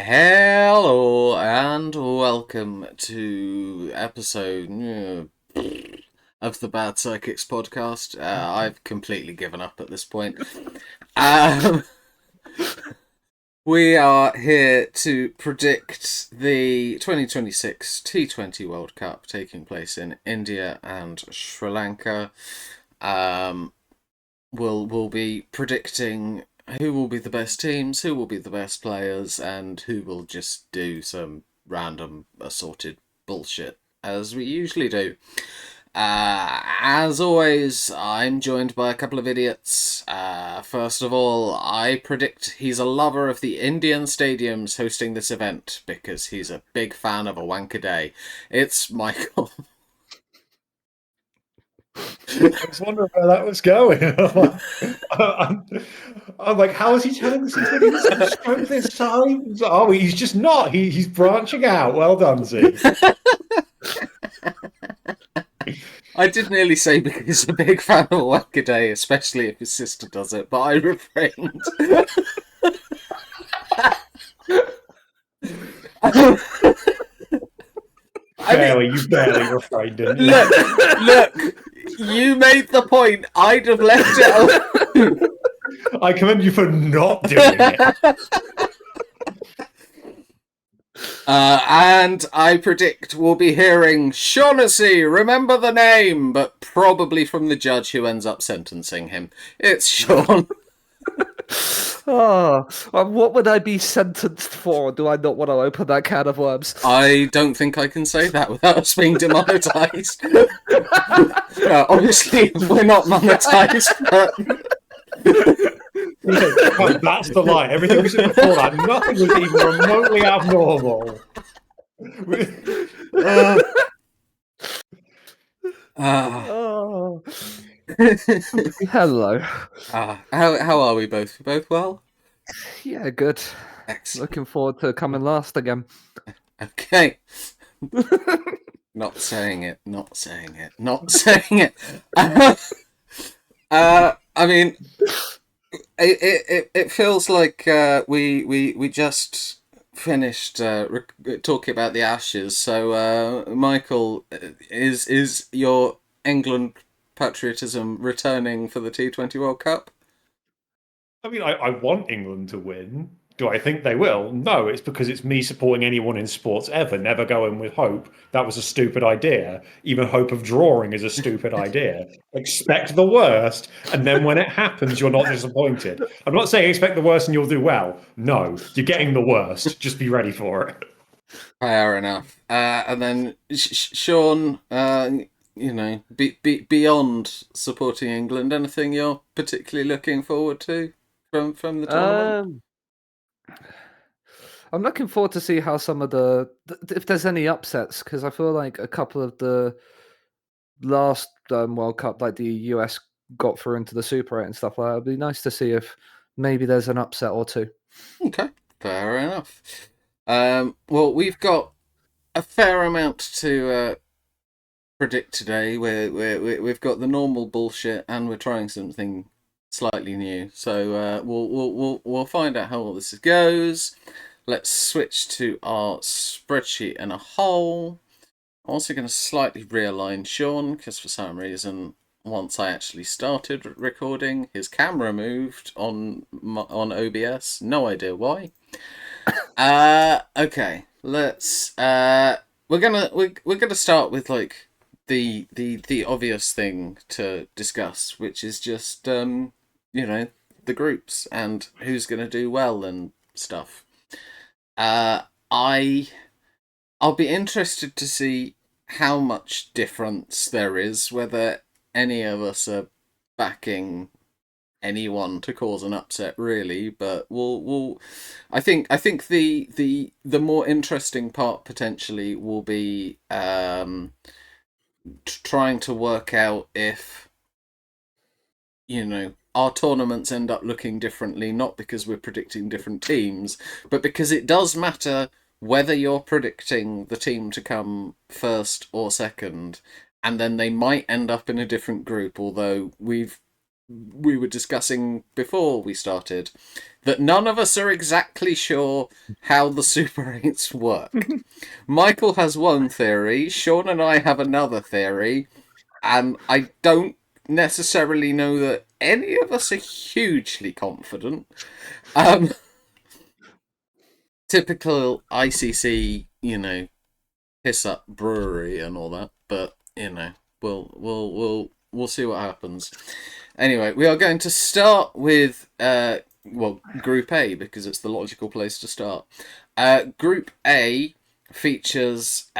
Hello and welcome to episode of the Bad Psychics podcast. I've completely given up at this point. Um, we are here to predict the 2026 T20 World Cup taking place in India and Sri Lanka. We'll be predicting who will be the best teams, who will be the best players, and who will just do some random assorted bullshit, as we usually do. As always, I'm joined by a couple of idiots. First of all, I predict he's a lover of the Indian stadiums hosting this event because he's a big fan of a wanker day. It's Michael. I was wondering where that was going. I'm like, how is he telling us he's going to stroke this time? Oh, he's just not. He's branching out. Well done, Z. I did nearly say because he's a big fan of wanker day, especially if his sister does it, but I refrained. You barely refrained, didn't you? Look, you made the point. I'd have left it. I commend you for not doing it. And I predict we'll be hearing Shaughnessy, remember the name, but probably from the judge who ends up sentencing him. It's Sean. What would I be sentenced for? Do I not want to open that can of worms? I don't think I can say that without us being demonetised. Obviously, we're not monetised, but... That's the lie. Everything we said before that, nothing was even remotely abnormal. Hello. How are we both? Both well? Yeah, good. Excellent. Looking forward to coming last again. Okay. Not saying it. I mean, it feels like we just finished talking about the Ashes. So, Michael, is your England patriotism returning for the T20 World Cup? I mean, I want England to win. Do I think they will? No, it's because it's me supporting anyone in sports ever, never going with hope. That was a stupid idea. Even hope of drawing is a stupid idea. Expect the worst, and then when it happens, you're not disappointed. I'm not saying expect the worst and you'll do well. No, you're getting the worst. Just be ready for it. Fair enough. And then Sean, beyond supporting England, anything you're particularly looking forward to from the tournament? I'm looking forward to see how some of if there's any upsets, because I feel like a couple of the last World Cup, like the US got through into the Super 8 and stuff like that. It'd be nice to see if maybe there's an upset or two. Okay, fair enough. Well, we've got a fair amount to predict today. We've got the normal bullshit, and we're trying something slightly new. So we'll find out how all this goes. Let's switch to our spreadsheet and a whole. I'm also going to slightly realign Sean because for some reason, once I actually started recording, his camera moved on OBS. No idea why. Okay, let's. We're gonna start with like the obvious thing to discuss, which is just the groups and who's gonna do well and stuff. I'll be interested to see how much difference there is, whether any of us are backing anyone to cause an upset, really. But we'll I think the more interesting part potentially will be trying to work out if our tournaments end up looking differently, not because we're predicting different teams, but because it does matter whether you're predicting the team to come first or second, and then they might end up in a different group, although we've we were discussing before we started, that none of us are exactly sure how the Super 8s work. Michael has one theory, Sean and I have another theory, and I don't necessarily know that any of us are hugely confident. Typical ICC, piss up brewery and all that, but we'll see what happens. Anyway, we are going to start with Group A, because it's the logical place to start. Group A features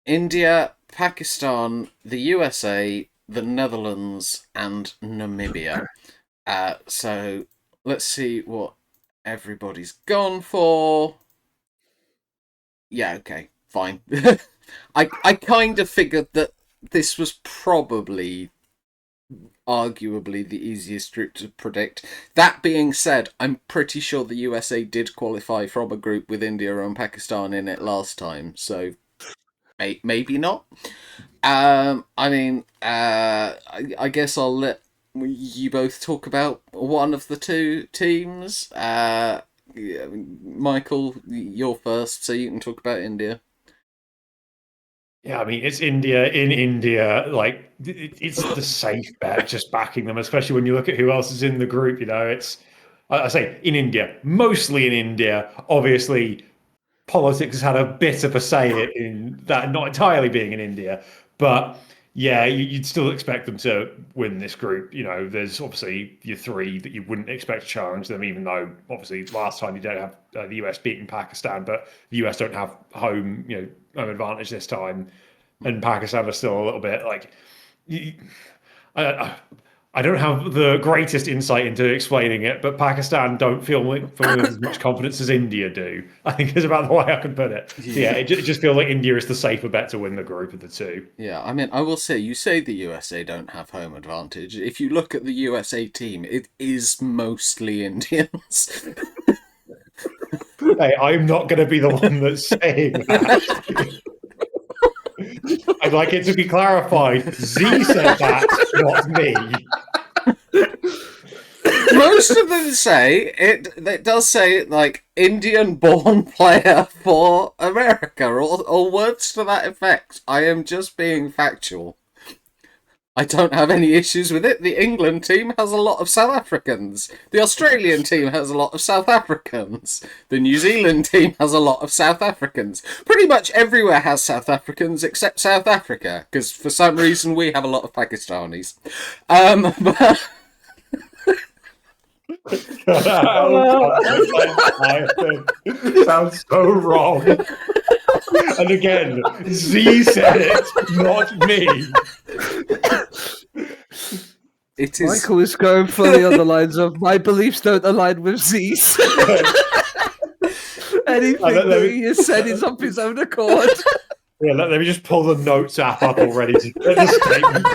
India, Pakistan, the USA, the Netherlands, and Namibia. So let's see what everybody's gone for. Yeah, okay, fine. I kind of figured that this was probably arguably the easiest group to predict. That being said, I'm pretty sure the USA did qualify from a group with India and Pakistan in it last time, so maybe not. I guess I'll let you both talk about one of the two teams. Michael, you're first, so you can talk about India. Yeah, I mean, it's India in India. Like, it's the safe bet, just backing them, especially when you look at who else is in the group. I say in India, mostly in India. Obviously, politics has had a bit of a say in that, not entirely being in India, but yeah, you'd still expect them to win this group. There's obviously your three that you wouldn't expect to challenge them, even though obviously last time you don't have the US beating Pakistan, but the US don't have home advantage this time, and Pakistan are still a little bit like. I, I don't have the greatest insight into explaining it, but Pakistan don't feel with as much confidence as India do. I think is about the way I can put it. Yeah, it just feels like India is the safer bet to win the group of the two. Yeah, I mean, I will say, you say the USA don't have home advantage. If you look at the USA team, it is mostly Indians. Hey, I'm not going to be the one that's saying that. I'd like it to be clarified. Z said that, not me. Most of them say it does say like Indian born player for America, or words to that effect. I am just being factual. I don't have any issues with it. The England team has a lot of South Africans. The Australian team has a lot of South Africans. The New Zealand team has a lot of South Africans. Pretty much everywhere has South Africans except South Africa, because for some reason we have a lot of Pakistanis. But Sounds so wrong. And again, Z said it, not me. It is... Michael is going fully on the lines of my beliefs don't align with Z's. Anything that he has said is of his own accord. Yeah, let me just pull the notes app up already to get the statement.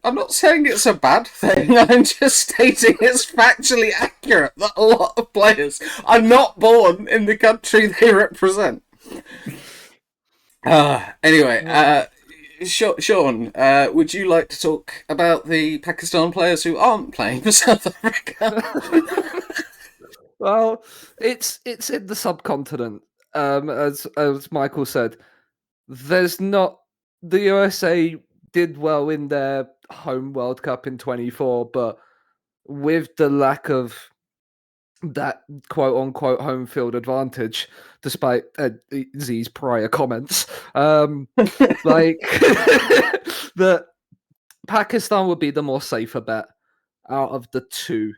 I'm not saying it's a bad thing. I'm just stating it's factually accurate that a lot of players are not born in the country they represent. Anyway, Sean, would you like to talk about the Pakistan players who aren't playing for South Africa? Well, it's in the subcontinent. As Michael said, there's not the USA did well in their home World Cup in 24, but with the lack of that quote unquote home field advantage, despite Z's prior comments, like that Pakistan would be the more safer bet out of the two.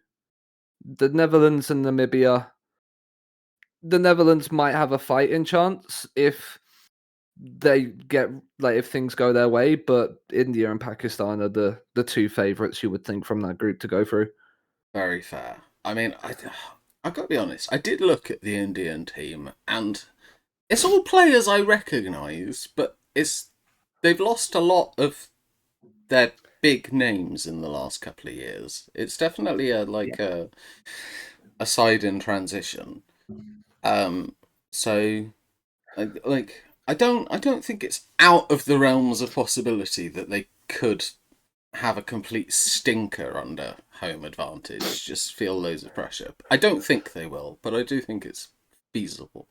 The Netherlands and Namibia. The Netherlands might have a fighting chance if they get if things go their way, but India and Pakistan are the two favourites you would think from that group to go through. Very fair. I mean, I've got to be honest. I did look at the Indian team, and it's all players I recognise, but they've lost a lot of their big names in the last couple of years. It's definitely a side in transition. So like I don't think it's out of the realms of possibility that they could have a complete stinker under home advantage. Just feel loads of pressure. I don't think they will, but I do think it's feasible.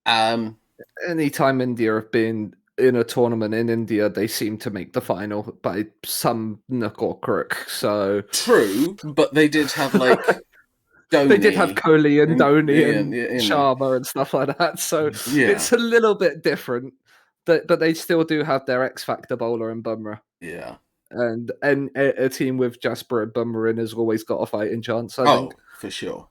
Anytime India have been in a tournament in India, they seem to make the final by some nook or crook. So True, but they did have like they did have Dhoni Kohli and Dhoni yeah, and you know, Sharma and stuff like that. So yeah, it's a little bit different. But they still do have their X Factor bowler in Bumrah. yeah. And a team with Jasper and Bumrah in has always got a fighting chance, I think. Oh, for sure.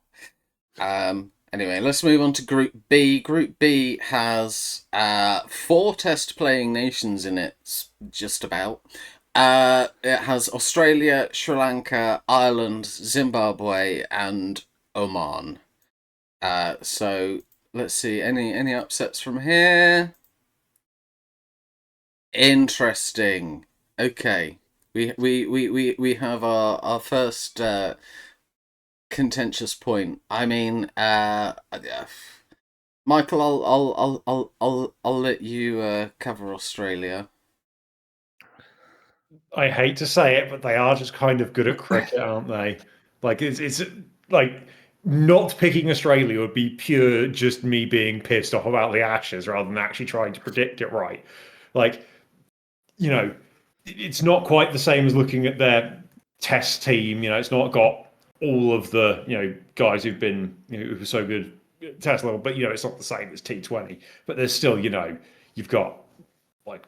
Anyway, let's move on to Group B. Group B has 4 test playing nations in it, just about. It has Australia, Sri Lanka, Ireland, Zimbabwe, and Oman. So let's see, any upsets from here? Interesting. Okay. We have our first contentious point. I mean, Michael, I'll let you cover Australia. I hate to say it, but they are just kind of good at cricket, aren't they? Like it's like not picking Australia would be pure just me being pissed off about the Ashes rather than actually trying to predict it right. Like, you know, it's not quite the same as looking at their test team. You know, it's not got all of the guys who've been who were so good at test level, but it's not the same as T20. But there's still you've got like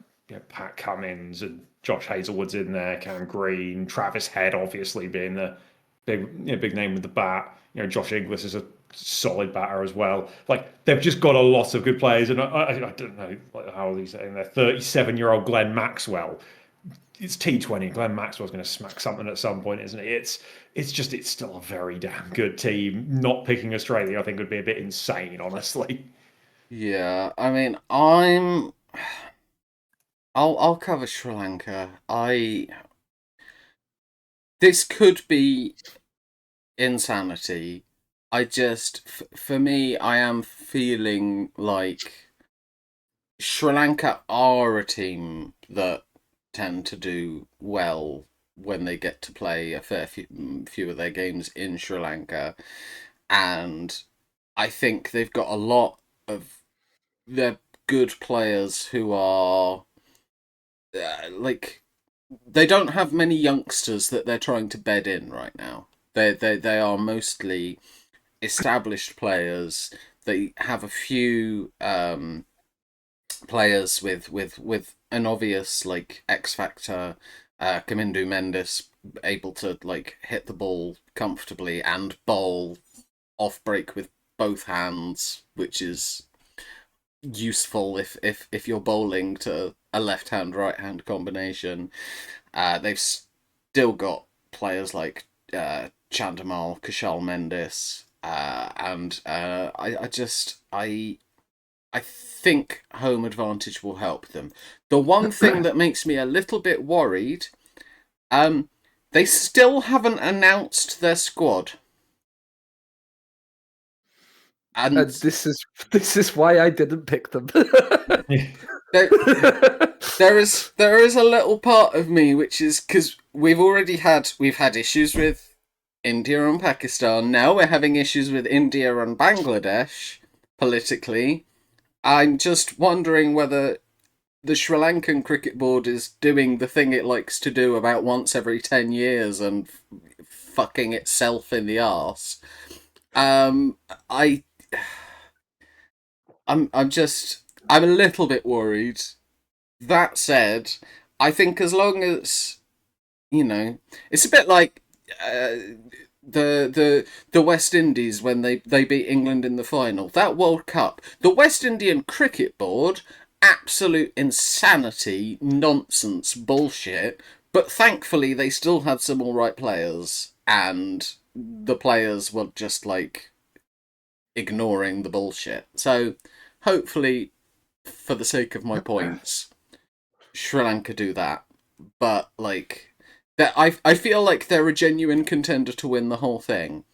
Pat Cummins and Josh Hazelwood's in there, Cam Green, Travis Head, obviously being the big name with the bat. Josh Inglis is a solid batter as well. Like they've just got a lot of good players, and I don't know how old he's saying there. 37-year-old Glenn Maxwell. It's T20. Glenn Maxwell's going to smack something at some point, isn't it? It's still a very damn good team. Not picking Australia, I think, would be a bit insane, honestly. Yeah, I mean, I'll cover Sri Lanka. This could be insanity. For me, I am feeling like Sri Lanka are a team that tend to do well when they get to play a fair few of their games in Sri Lanka, and I think they've got a lot of their good players who are like they don't have many youngsters that they're trying to bed in right now. They are mostly established players. They have a few players with an obvious like X factor. Kamindu Mendes able to like hit the ball comfortably and bowl off break with both hands, which is useful if you're bowling to a left hand right hand combination. They've still got players like Chandamal, Kushal Mendes, and I think home advantage will help them. The one thing that makes me a little bit worried, they still haven't announced their squad. And this is why I didn't pick them. there, there is a little part of me which is because we've had issues with India and Pakistan. Now we're having issues with India and Bangladesh politically. I'm just wondering whether the Sri Lankan cricket board is doing the thing it likes to do about once every 10 years and fucking itself in the arse. I I'm I'm a little bit worried. That said, I think as long as it's a bit like the West Indies when they beat England in the final. That World Cup, the West Indian Cricket Board, absolute insanity, nonsense, bullshit. But thankfully, they still had some all right players, and the players were just like ignoring the bullshit. So hopefully, for the sake of my points, Sri Lanka do that. But like that, I feel like they're a genuine contender to win the whole thing.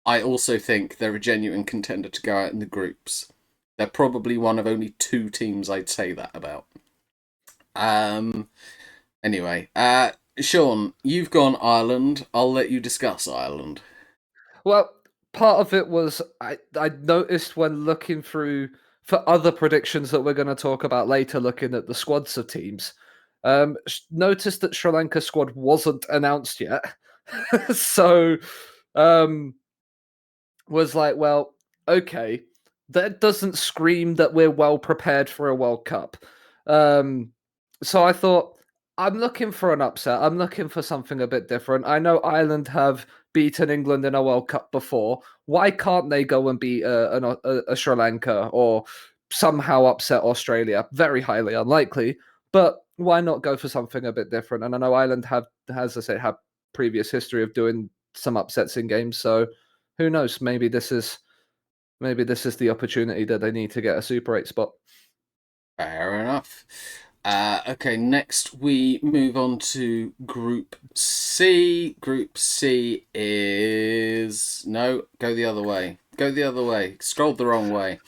I also think they're a genuine contender to go out in the groups. They're probably one of only 2 teams I'd say that about. Anyway, Sean, you've gone Ireland. I'll let you discuss Ireland. Well, part of it was I noticed when looking through for other predictions that we're going to talk about later, looking at the squads of teams. Noticed that Sri Lanka squad wasn't announced yet, so was like, well, okay, that doesn't scream that we're well prepared for a World Cup. So I thought, I'm looking for an upset. I'm looking for something a bit different. I know Ireland have beaten England in a World Cup before. Why can't they go and beat a Sri Lanka or somehow upset Australia? Very highly unlikely, but why not go for something a bit different? And I know Ireland as I say, have previous history of doing some upsets in games, so who knows? Maybe this is the opportunity that they need to get a Super 8 spot. Fair enough. Okay, next we move on to Group C. Group C is... No, go the other way. Go the other way. Scrolled the wrong way.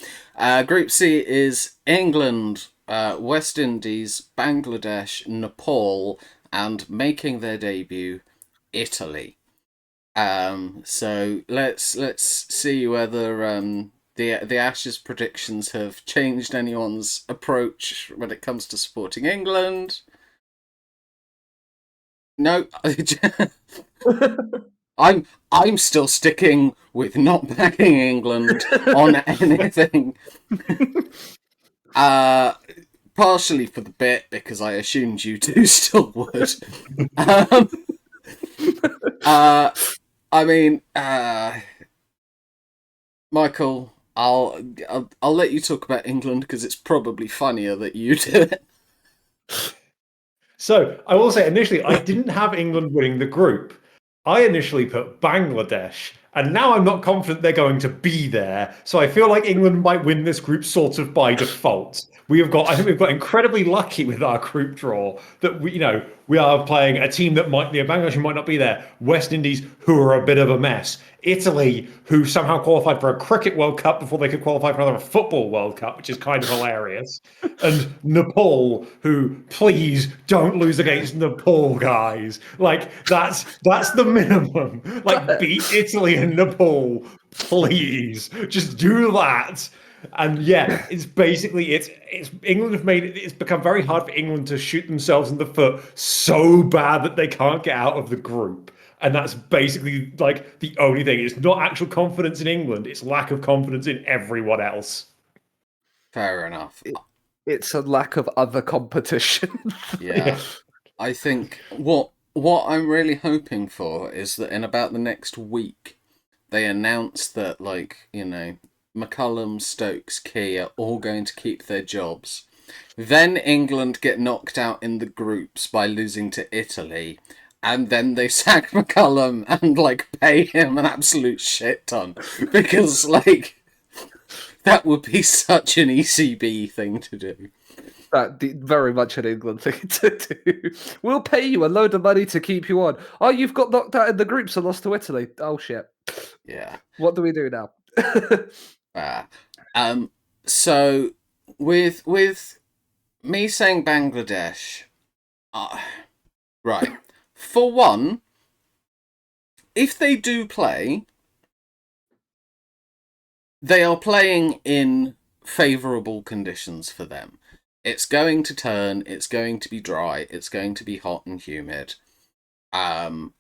Group C is England, West Indies, Bangladesh, Nepal, and making their debut, Italy. So let's see whether the Ashes predictions have changed anyone's approach when it comes to supporting England. No, I'm still sticking with not backing England on anything. Partially for the bit because I assumed you two still would. I mean, Michael, I'll let you talk about England because it's probably funnier that you do it. So I will say, initially, I didn't have England winning the group. I initially put Bangladesh, and now I'm not confident they're going to be there. So I feel like England might win this group sort of by default. I think we've got incredibly lucky with our group draw that we are playing a team that Bangladesh who might not be there, West Indies who are a bit of a mess, Italy who somehow qualified for a cricket World Cup before they could qualify for another football World Cup, which is kind of hilarious, and Nepal who please don't lose against Nepal, guys. Like that's the minimum. Like beat Italy and Nepal, please. Just do that. And yeah, it's basically it's England have made it's become very hard for England to shoot themselves in the foot so bad that they can't get out of the group. And that's basically like the only thing. It's not actual confidence in England, it's lack of confidence in everyone else. Fair enough. It's a lack of other competition. Yeah. I think what I'm really hoping for is that in about the next week they announce that McCullum, Stokes, Key are all going to keep their jobs. Then England get knocked out in the groups by losing to Italy. And then they sack McCullum and pay him an absolute shit ton. Because that would be such an ECB thing to do. Very much an England thing to do. We'll pay you a load of money to keep you on. Oh, you've got knocked out in the groups and lost to Italy. Oh shit. Yeah. What do we do now? So with me saying Bangladesh, right. For one, if they do play, they are playing in favourable conditions for them. It's going to turn, it's going to be dry, it's going to be hot and humid. I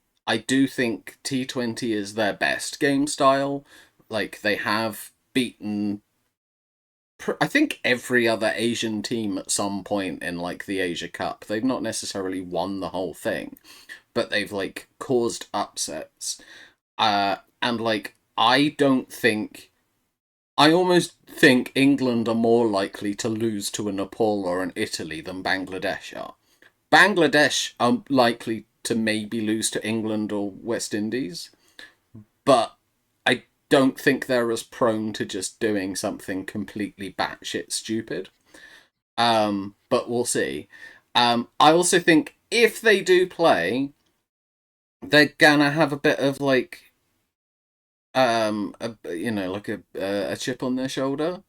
do think T20 is their best game style. They have beaten, I think, every other Asian team at some point in the Asia Cup. They've not necessarily won the whole thing, but they've caused upsets. I almost think England are more likely to lose to a Nepal or an Italy than Bangladesh are. Bangladesh are likely to maybe lose to England or West Indies, but I don't think they're as prone to just doing something completely batshit stupid. But we'll see. I also think if they do play, they're gonna have a bit of a chip on their shoulder.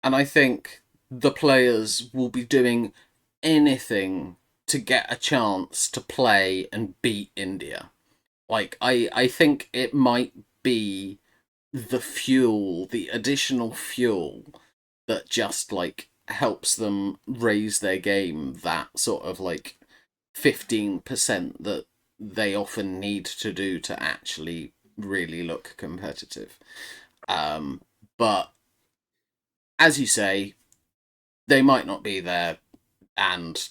and I think the players will be doing anything to get a chance to play and beat India. Like, I think it might be the fuel, the additional fuel that just like helps them raise their game that sort of like 15% that they often need to do to actually really look competitive. But as you say, they might not be there, and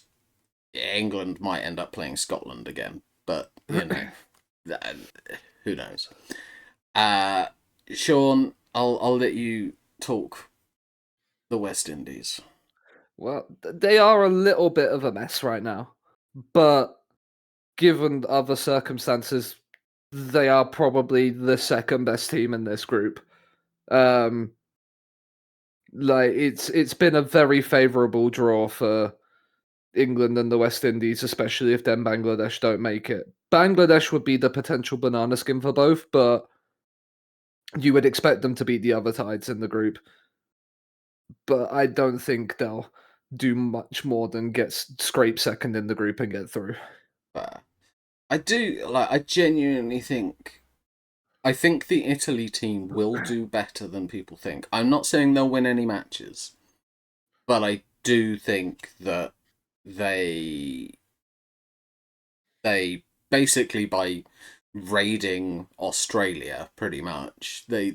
England might end up playing Scotland again. But you know, who knows? Uh, Sean, I'll let you talk the West Indies. Well, they are a little bit of a mess right now, but given other circumstances, they are probably the second best team in this group. Um, like it's been a very favourable draw for England and the West Indies, especially if then Bangladesh don't make it. Bangladesh would be the potential banana skin for both, but you would expect them to beat the other tides in the group. But I don't think they'll do much more than get scrape second in the group and get through. But I do like. I genuinely think. I think the Italy team will do better than people think. I'm not saying they'll win any matches, but I do think that they they basically, by raiding Australia pretty much, they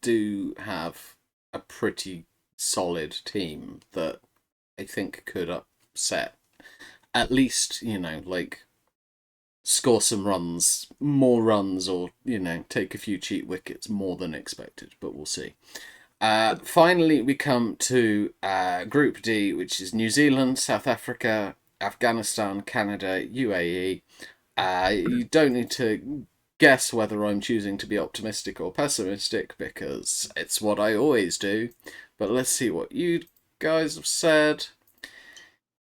do have a pretty solid team that I think could upset, at least, like score some runs, more runs, or take a few cheap wickets more than expected, but we'll see. Finally, we come to Group D, which is New Zealand, South Africa, Afghanistan, Canada, UAE. You don't need to guess whether I'm choosing to be optimistic or pessimistic, because it's what I always do. But let's see what you guys have said.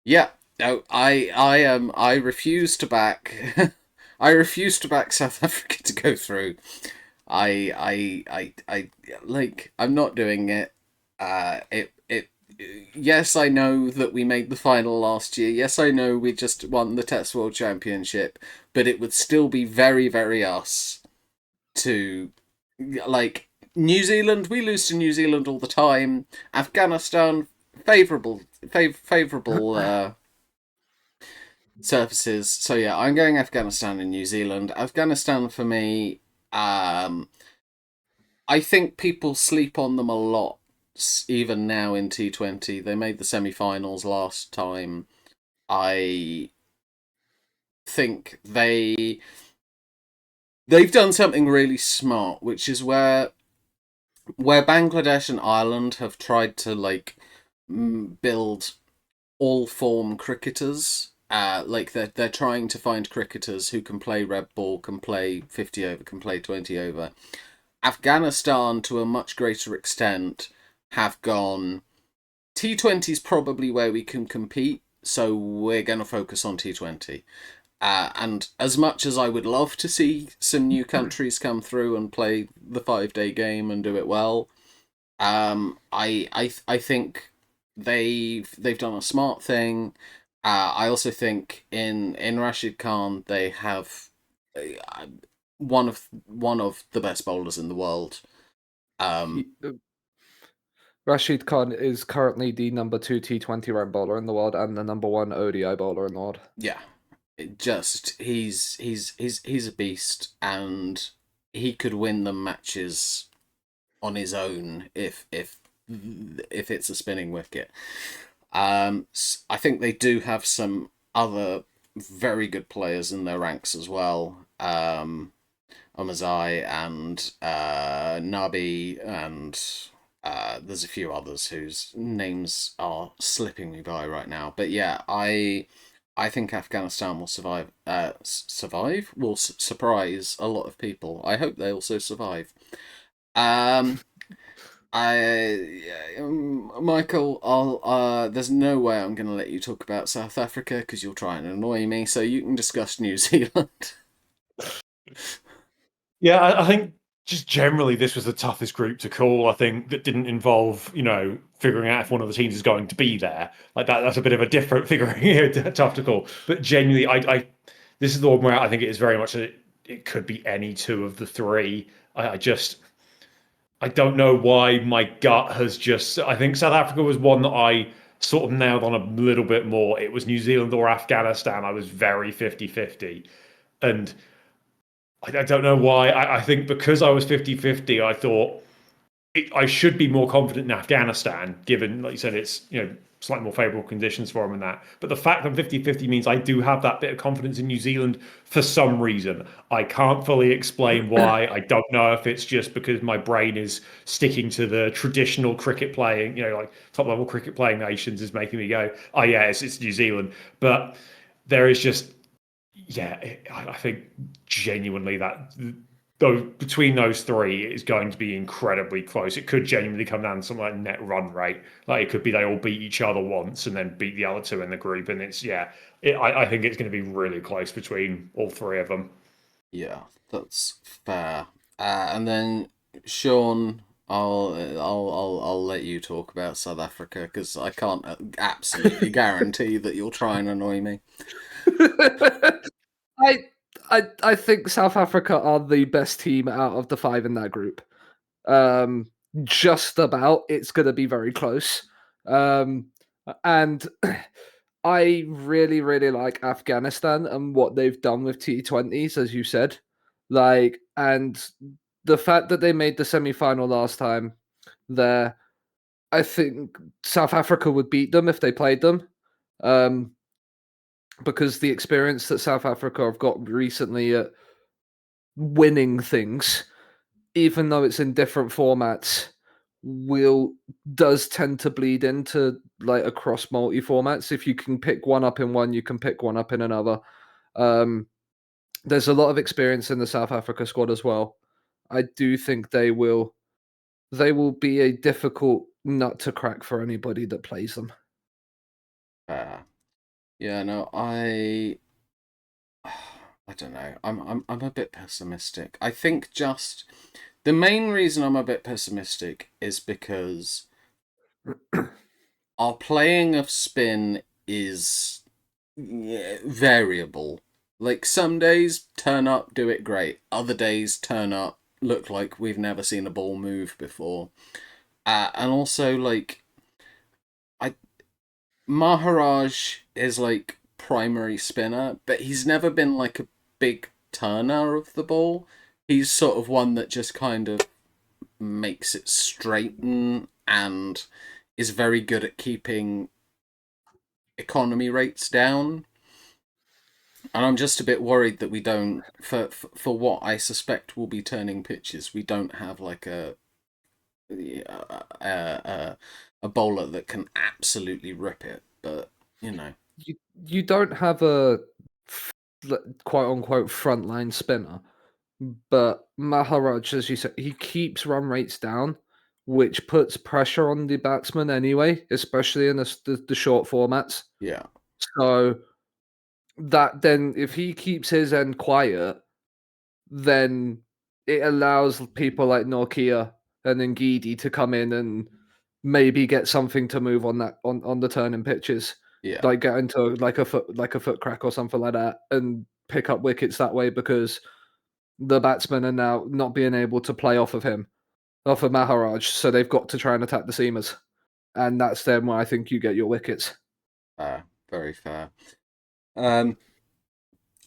Yeah, no, I refuse to back. I refuse to back South Africa to go through. I like. I'm not doing it. It. Yes, I know that we made the final last year. Yes, I know we just won the Test World Championship, but it would still be very, very us to, like, New Zealand. We lose to New Zealand all the time. Afghanistan, favorable surfaces. So yeah, I'm going Afghanistan and New Zealand. Afghanistan for me. I think people sleep on them a lot, even now in T20. They made the semi-finals last time. I think they've done something really smart, which is where Bangladesh and Ireland have tried to like build all form cricketers. Like they're trying to find cricketers who can play red ball, can play 50 over, can play 20 over. Afghanistan, to a much greater extent, have gone T20 is probably where we can compete, so we're going to focus on T20. And as much as I would love to see some new countries come through and play the 5-day game and do it well, I think they've done a smart thing. I also think in Rashid Khan they have one of the best bowlers in the world. Rashid Khan is currently the number 2 T20 ranked bowler in the world and the number 1 ODI bowler in the world. Yeah, he's a beast, and he could win the matches on his own if it's a spinning wicket. I think they do have some other very good players in their ranks as well. Omazai and Nabi, and there's a few others whose names are slipping me by right now. But yeah, I think Afghanistan will survive. Survive will surprise a lot of people. I hope they also survive. Michael, there's no way I'm going to let you talk about South Africa because you'll try and annoy me. So you can discuss New Zealand. Yeah, I think just generally, this was the toughest group to call. I think that didn't involve, figuring out if one of the teams is going to be there. Like that's a bit of a different figuring tough to call. But genuinely, this is the one where I think it is very much it could be any two of the three. I don't know why my gut has just. I think South Africa was one that I sort of nailed on a little bit more. It was New Zealand or Afghanistan. I was very 50-50. And I don't know why. I think because I was 50-50, I thought I should be more confident in Afghanistan, given, like you said, it's slightly more favourable conditions for them and that. But the fact I'm 50-50 means I do have that bit of confidence in New Zealand for some reason. I can't fully explain why. I don't know if it's just because my brain is sticking to the traditional cricket playing, like top level cricket playing nations is making me go, oh yeah, it's New Zealand. But there is just, yeah, I think genuinely that though between those three it is going to be incredibly close. It could genuinely come down to something like net run rate. Like it could be they all beat each other once and then beat the other two in the group, and I think it's going to be really close between all three of them. Yeah, that's fair. And then Sean, I'll let you talk about South Africa because I can't absolutely guarantee that you'll try and annoy me. I think South Africa are the best team out of the five in that group. Just about. It's going to be very close. And I really, really like Afghanistan and what they've done with T20s, as you said. And the fact that they made the semi-final last time there, I think South Africa would beat them if they played them. Because the experience that South Africa have got recently at winning things, even though it's in different formats, does tend to bleed into like across multi formats. If you can pick one up in one, you can pick one up in another. There's a lot of experience in the South Africa squad as well. I do think they will be a difficult nut to crack for anybody that plays them. Yeah, no, I don't know. I'm a bit pessimistic. I think just the main reason I'm a bit pessimistic is because our playing of spin is variable. Like some days turn up, do it great. Other days turn up, look like we've never seen a ball move before. And also like Maharaj is like primary spinner, but he's never been like a big turner of the ball. He's sort of one that just kind of makes it straighten and is very good at keeping economy rates down. And I'm just a bit worried that we don't, for what I suspect will be turning pitches, we don't have like a bowler that can absolutely rip it. But you don't have a quote unquote frontline spinner, but Maharaj, as you said, he keeps run rates down, which puts pressure on the batsman anyway, especially in the short formats. Yeah. So that then, if he keeps his end quiet, then it allows people like Nokia and Ngidi to come in and maybe get something to move on that on the turning pitches. Yeah. Like get into like a foot crack or something like that and pick up wickets that way because the batsmen are now not being able to play off of him, off of Maharaj, so they've got to try and attack the seamers. And that's then where I think you get your wickets. Very fair. All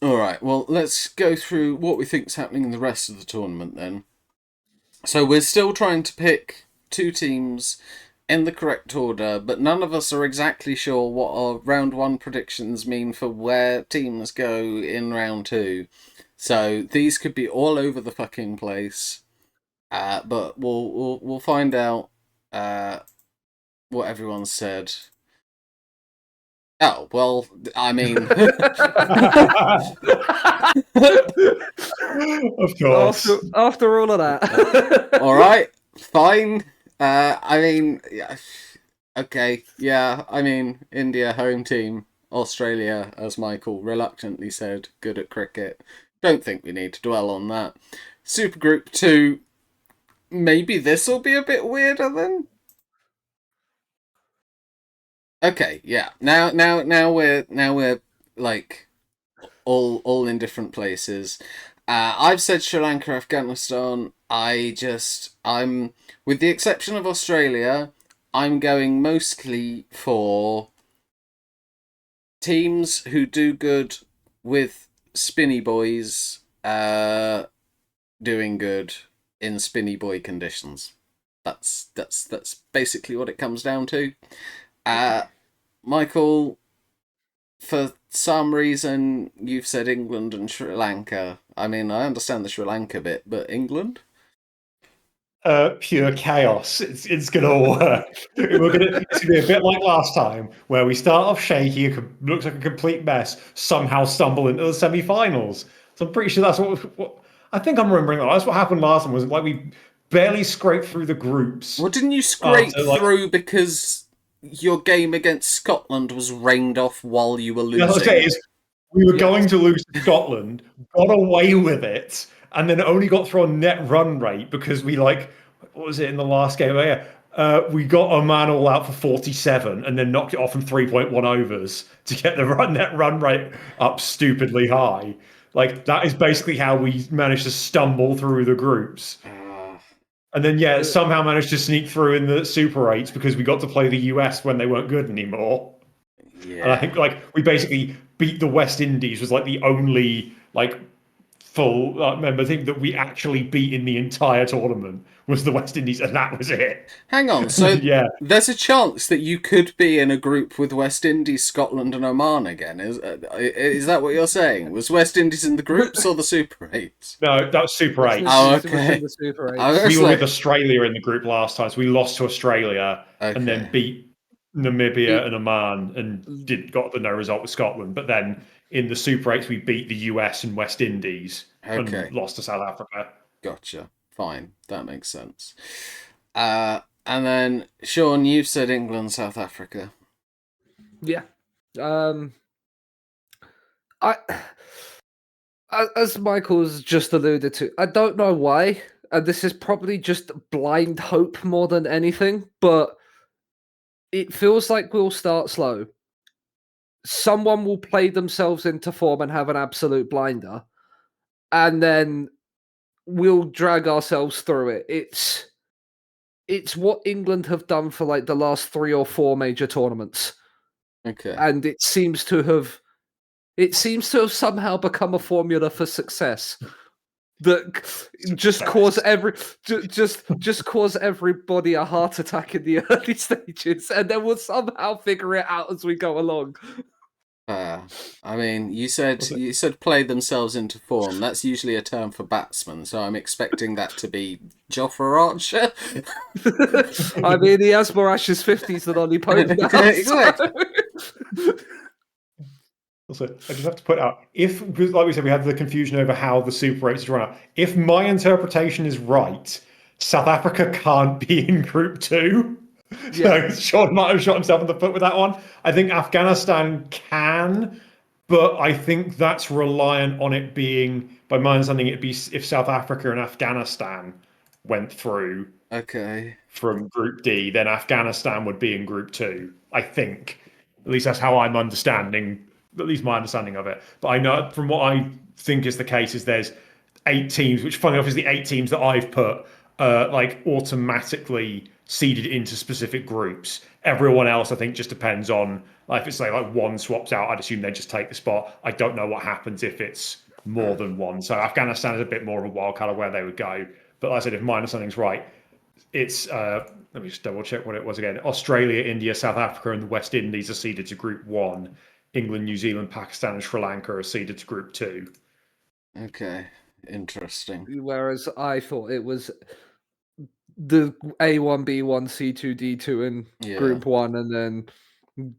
right, well, let's go through what we think's happening in the rest of the tournament then. So we're still trying to pick two teams in the correct order, but none of us are exactly sure what our round one predictions mean for where teams go in round two. So these could be all over the fucking place. But we'll find out what everyone said. Oh, well, I mean... Of course. After all of that. All right, fine. I mean, yeah, okay, yeah, I mean, India, home team. Australia, as Michael reluctantly said, good at cricket. Don't think we need to dwell on that. Super Group 2, maybe this will be a bit weirder then. Okay, yeah. Now we're like all in different places. I've said Sri Lanka, Afghanistan. I'm with the exception of Australia, I'm going mostly for teams who do good with spinny boys doing good in spinny boy conditions. That's basically what it comes down to. Uh, Michael, for some reason, you've said England and Sri Lanka. I mean, I understand the Sri Lanka bit, but England? Pure chaos. It's gonna work. It's gonna be a bit like last time, where we start off shaky, looks like a complete mess, somehow stumble into the semi-finals. So I'm pretty sure that's what I think I'm remembering. That's what happened last time. Was like we barely scraped through the groups Well, didn't you scrape after like. through because your game against Scotland was rained off while you were That's what I say losing? is we were Yes. going to lose to Scotland, got away with it, and then only got through on net run rate because we like what was it in the last game? Oh, yeah. We got a man all out for 47 and then knocked it off in 3.1 overs to get the net run rate up stupidly high. Like that is basically how we managed to stumble through the groups. And then yeah, somehow managed to sneak through in the Super 8s because we got to play the US when they weren't good anymore. And I Yeah. think like we basically beat the West Indies was like the only like full member thing that we actually beat in the entire tournament was the West Indies, and that was it. Hang on, so Yeah, there's a chance that you could be in a group with West Indies, Scotland, and Oman again. Is that what you're saying? Was West Indies in the groups or the Super 8s? no, that was Super West Eights. Oh, Indies was in okay. the Super I 8s. We was were with like, Australia in the group last time, so we lost to Australia and then okay, beat Namibia It- and Oman and got the no result with Scotland. But then in the Super Eights, we beat the US and West Indies and okay, lost to South Africa. gotcha. Fine, that makes sense. And then Sean, you've said England, South Africa. yeah. I as Michael's just alluded to, I don't know why, and this is probably just blind hope more than anything, but it feels like we'll start slow. Someone will play themselves into form and have an absolute blinder, and then we'll drag ourselves through it. It's what England have done for like the last 3 or 4 major tournaments, Okay. and it seems to have somehow become a formula for success. That just cause just cause everybody a heart attack in the early stages, and then we'll somehow figure it out as we go along. I mean, you said play themselves into form. That's usually a term for batsmen, so I'm expecting that to be Jofra Archer. I mean, he has more Ashes 50s than Ollie Pope now. Exactly. Also, I just have to put out if, because like we said, we had the confusion over how the Super 8s run out. If my interpretation is right, South Africa can't be in Group 2. Yeah. So Sean might have shot himself in the foot with that one. I think Afghanistan can, but I think that's reliant on it being, by my understanding, it'd be if South Africa and Afghanistan went through Okay. from Group D, then Afghanistan would be in Group 2. I think. At least that's how I'm understanding, at least my understanding of it. But I know from what I think is the case is there's 8 teams, which funny enough is the 8 teams that I've put like automatically seeded into specific groups. Everyone else, I think, just depends on like if it's like one swaps out, I'd assume they just take the spot. I don't know what happens if it's more than one. So Afghanistan is a bit more of a wild card of where they would go. But like I said, if my understanding's right, it's let me just double check what it was again. Australia, India, South Africa, and the West Indies are seeded to Group 1. England, New Zealand, Pakistan, and Sri Lanka are seeded to Group 2. Okay. Interesting. Whereas I thought it was the A1, B1, C2, D2 in Yeah. Group 1, and then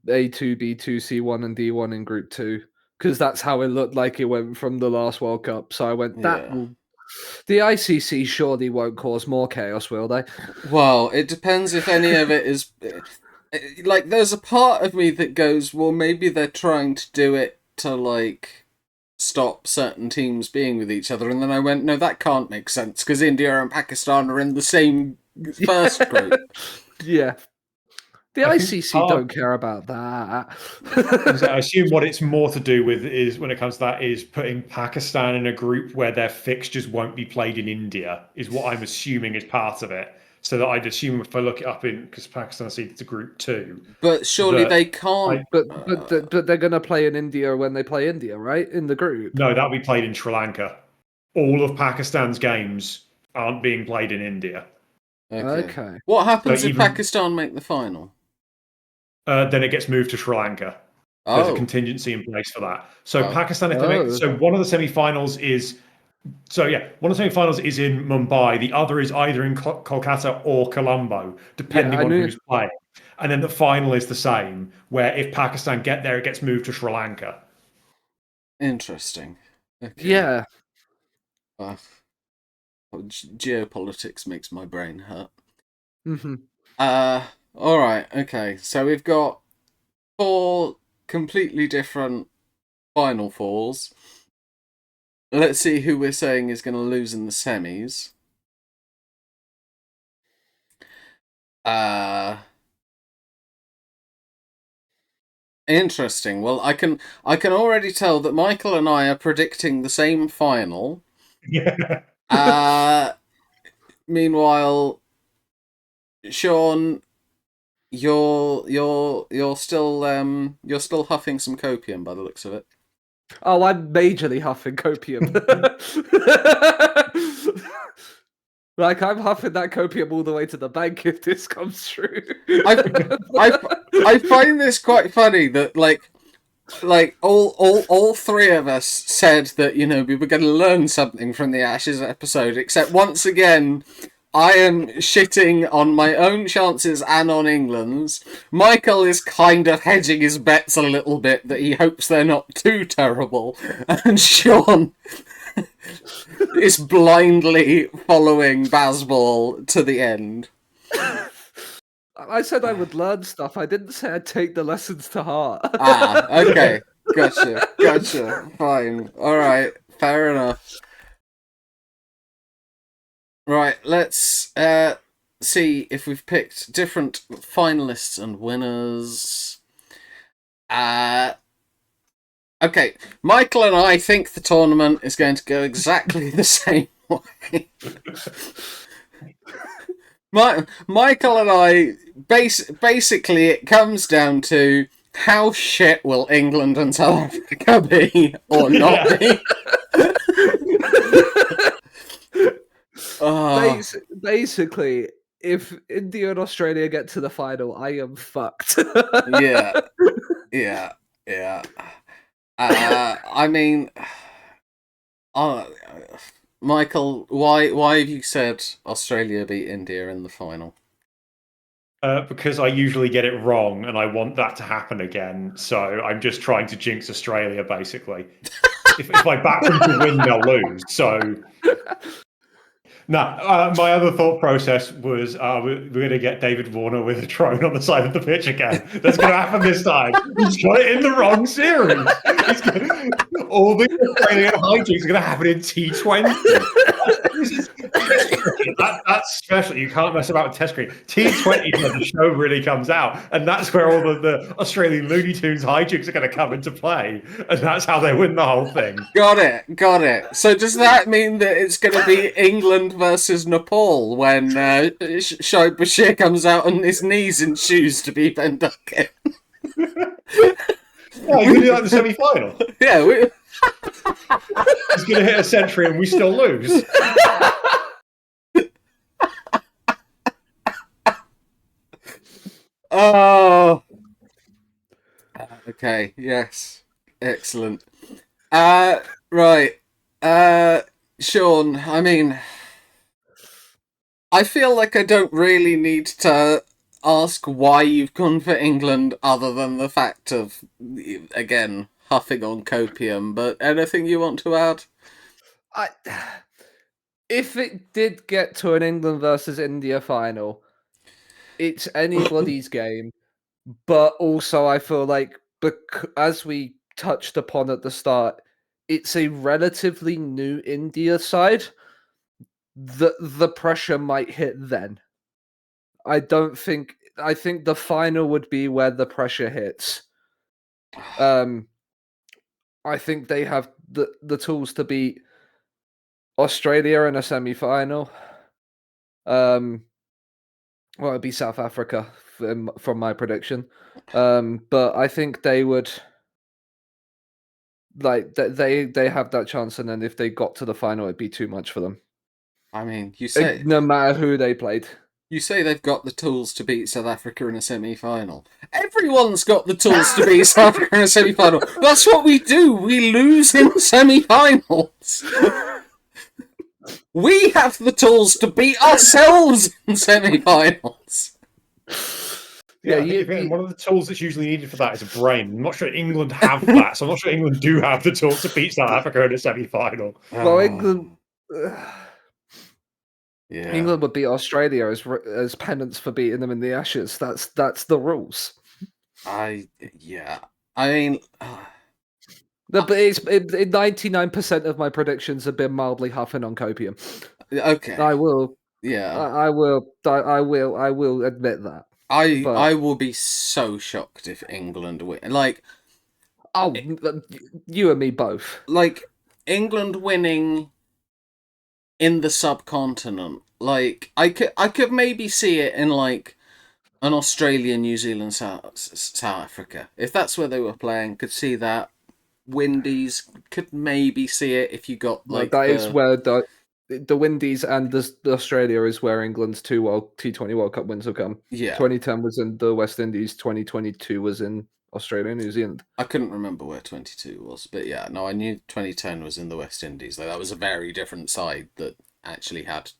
A2, B2, C1, and D1 in Group 2. Because that's how it looked like it went from the last World Cup. So I went, that Yeah. will. The ICC surely won't cause more chaos, will they? Well, it depends if any of it is. Like, there's a part of me that goes, well, maybe they're trying to do it to, like, stop certain teams being with each other, and then I went, no, that can't make sense because India and Pakistan are in the same first group. Yeah. The I think ICC don't care about that. I assume what it's more to do with is, when it comes to that, is putting Pakistan in a group where their fixtures won't be played in India, is what I'm assuming is part of it. So that I'd assume, if I look it up in, because Pakistan is to group 2. But surely that they can't. But they're gonna play in India when they play India, right? In the group. No, that'll be played in Sri Lanka. All of Pakistan's games aren't being played in India. Okay. What happens So if even- Pakistan make the final? Then it gets moved to Sri Lanka. There's a contingency in place for that. So Oh. Pakistan, if they make, so one of the semi-finals is, one of the semi-finals is in Mumbai. The other is either in Kolkata or Colombo, depending on who's playing. And then the final is the same, where if Pakistan get there, it gets moved to Sri Lanka. Interesting. Okay. Yeah. Geopolitics makes my brain hurt. Mm-hmm. All right. Okay. So we've got 4 completely different Final Fours. Let's see who we're saying is going to lose in the semis. Interesting. Well, I can already tell that Michael and I are predicting the same final. Yeah. Meanwhile, Sean, you're still huffing some copium by the looks of it. Oh, I'm majorly huffing copium. Like, I'm huffing that copium all the way to the bank if this comes true. I find this quite funny that like all 3 of us said that, you know, we were going to learn something from the Ashes episode, except once again I am shitting on my own chances and on England's. Michael is kind of hedging his bets a little bit that he hopes they're not too terrible, and Sean is blindly following Bazball to the end. I said I would learn stuff. I didn't say I'd take the lessons to heart. Okay. Gotcha. Fine. Alright, fair enough. Right, let's see if we've picked different finalists and winners. Okay, Michael and I think the tournament is going to go exactly the same way. Michael and I, basically it comes down to how shit will England and South Africa be or not be. Basically, if India and Australia get to the final, I am fucked. Yeah. I mean, Michael, why have you said Australia beat India in the final? Because I usually get it wrong, and I want that to happen again. So I'm just trying to jinx Australia, basically. if I back them to win, they'll lose. So. My other thought process was we're going to get David Warner with a drone on the side of the pitch again. That's going to happen this time. He's got it in the wrong series. All the Australian hijinks are going to happen in T20. That's special. You can't mess about with Test cricket. T20 where the show really comes out, and that's where all the Australian Looney Tunes hijinks are going to come into play, and that's how they win the whole thing. Got it. So does that mean that it's going to be England versus Nepal when Shoaib Bashir comes out on his knees in shoes to beat Ben Duckett? Yeah, you can do that in the semi-final. Yeah, he's going to hit a century and we still lose. Oh. Okay. Yes. Excellent. Right. Sean, I mean, I feel like I don't really need to ask why you've gone for England other than the fact of, again, huffing on copium, but anything you want to add? If it did get to an England versus India final, it's anybody's game. But also, I feel like, as we touched upon at the start, it's a relatively new India side, the pressure might hit then. I think the final would be where the pressure hits. I think they have the tools to beat Australia in a semi-final. Well, it'd be South Africa from my prediction. But I think they would they have that chance, and then if they got to the final, it'd be too much for them. I mean, you say No matter who they played. they've got the tools to beat South Africa in a semi-final. Everyone's got the tools to beat South Africa in a semi-final. That's what we do. We lose in semi-finals. We have the tools to beat ourselves in semi-finals. Yeah, one of the tools that's usually needed for that is a brain. I'm not sure England have that, so I'm not sure England do have the tools to beat South Africa in a semi-final. Well, England. Yeah. England would beat Australia as penance for beating them in the Ashes. That's the rules. I mean, But 99% of my predictions have been mildly huffing on copium. okay. I will. Yeah. I will admit that. I will be so shocked if England win. Like, you and me both. Like, England winning in the subcontinent. Like, I could maybe see it in like an Australia, New Zealand, South Africa. If that's where they were playing, could see that. Windies could maybe see it if you got like that is where the Windies and the Australia is where England's two T20 World Cup wins have come. Yeah. 2010 was in the West Indies. 2022 was in Australia and New Zealand. I couldn't remember where 22 was, but yeah, no, I knew 2010 was in the West Indies. Like, that was a very different side that actually had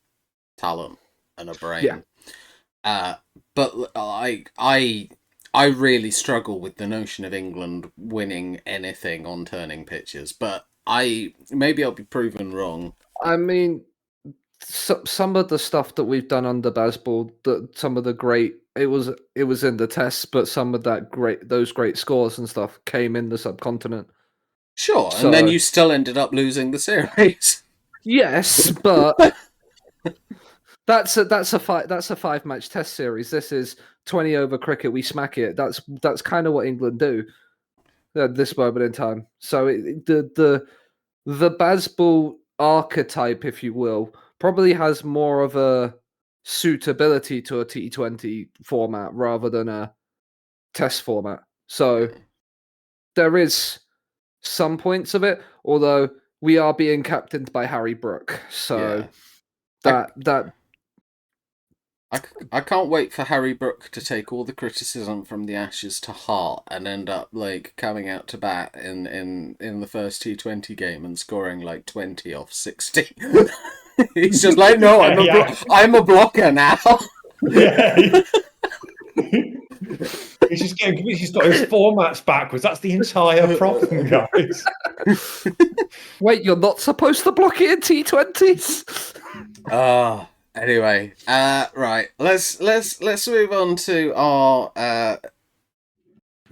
talent and a brain. Yeah. But like, I really struggle with the notion of England winning anything on turning pitches, but maybe I'll be proven wrong. I mean, some of the stuff that we've done under Bazball, some of the great, it was in the tests, but some of those great scores and stuff came in the subcontinent. Sure, and then you still ended up losing the series. Yes, but that's a 5-match test series. This is 20 over cricket. We smack it. That's kind of what England do at this moment in time. So the Bazball archetype, if you will, probably has more of a suitability to a T20 format rather than a test format. So there is some points of it, although we are being captained by Harry Brook. So I can't wait for Harry Brook to take all the criticism from the Ashes to heart and end up like coming out to bat in the first T20 game and scoring like 20 off 60. He's just like, no, I'm a blocker now. Yeah. He's got his formats backwards. That's the entire problem, guys. Wait, you're not supposed to block it in T20s? Anyway, right. Let's move on to our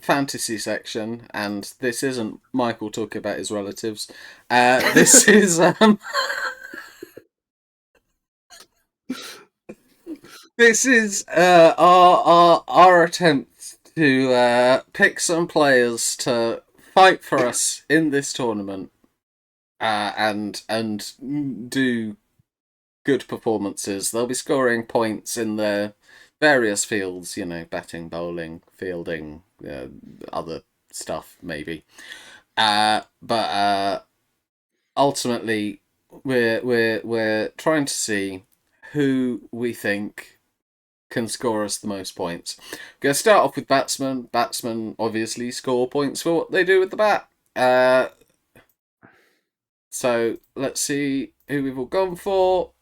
fantasy section, and this isn't Michael talking about his relatives. This is this is our attempt to pick some players to fight for us in this tournament, and do good performances. They'll be scoring points in their various fields, you know, batting, bowling, fielding, other stuff maybe. But ultimately, we're trying to see who we think can score us the most points. We're going to start off with batsmen. Batsmen obviously score points for what they do with the bat. So let's see who we've all gone for.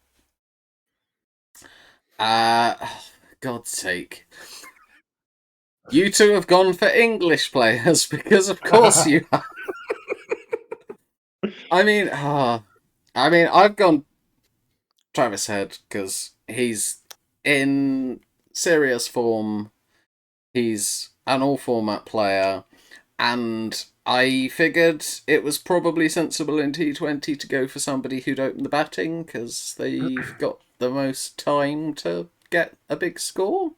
God's sake. You two have gone for English players, because of course you have. I mean, I've gone Travis Head, because he's in serious form. He's an all-format player, and I figured it was probably sensible in T20 to go for somebody who'd open the batting because they've got the most time to get a big score.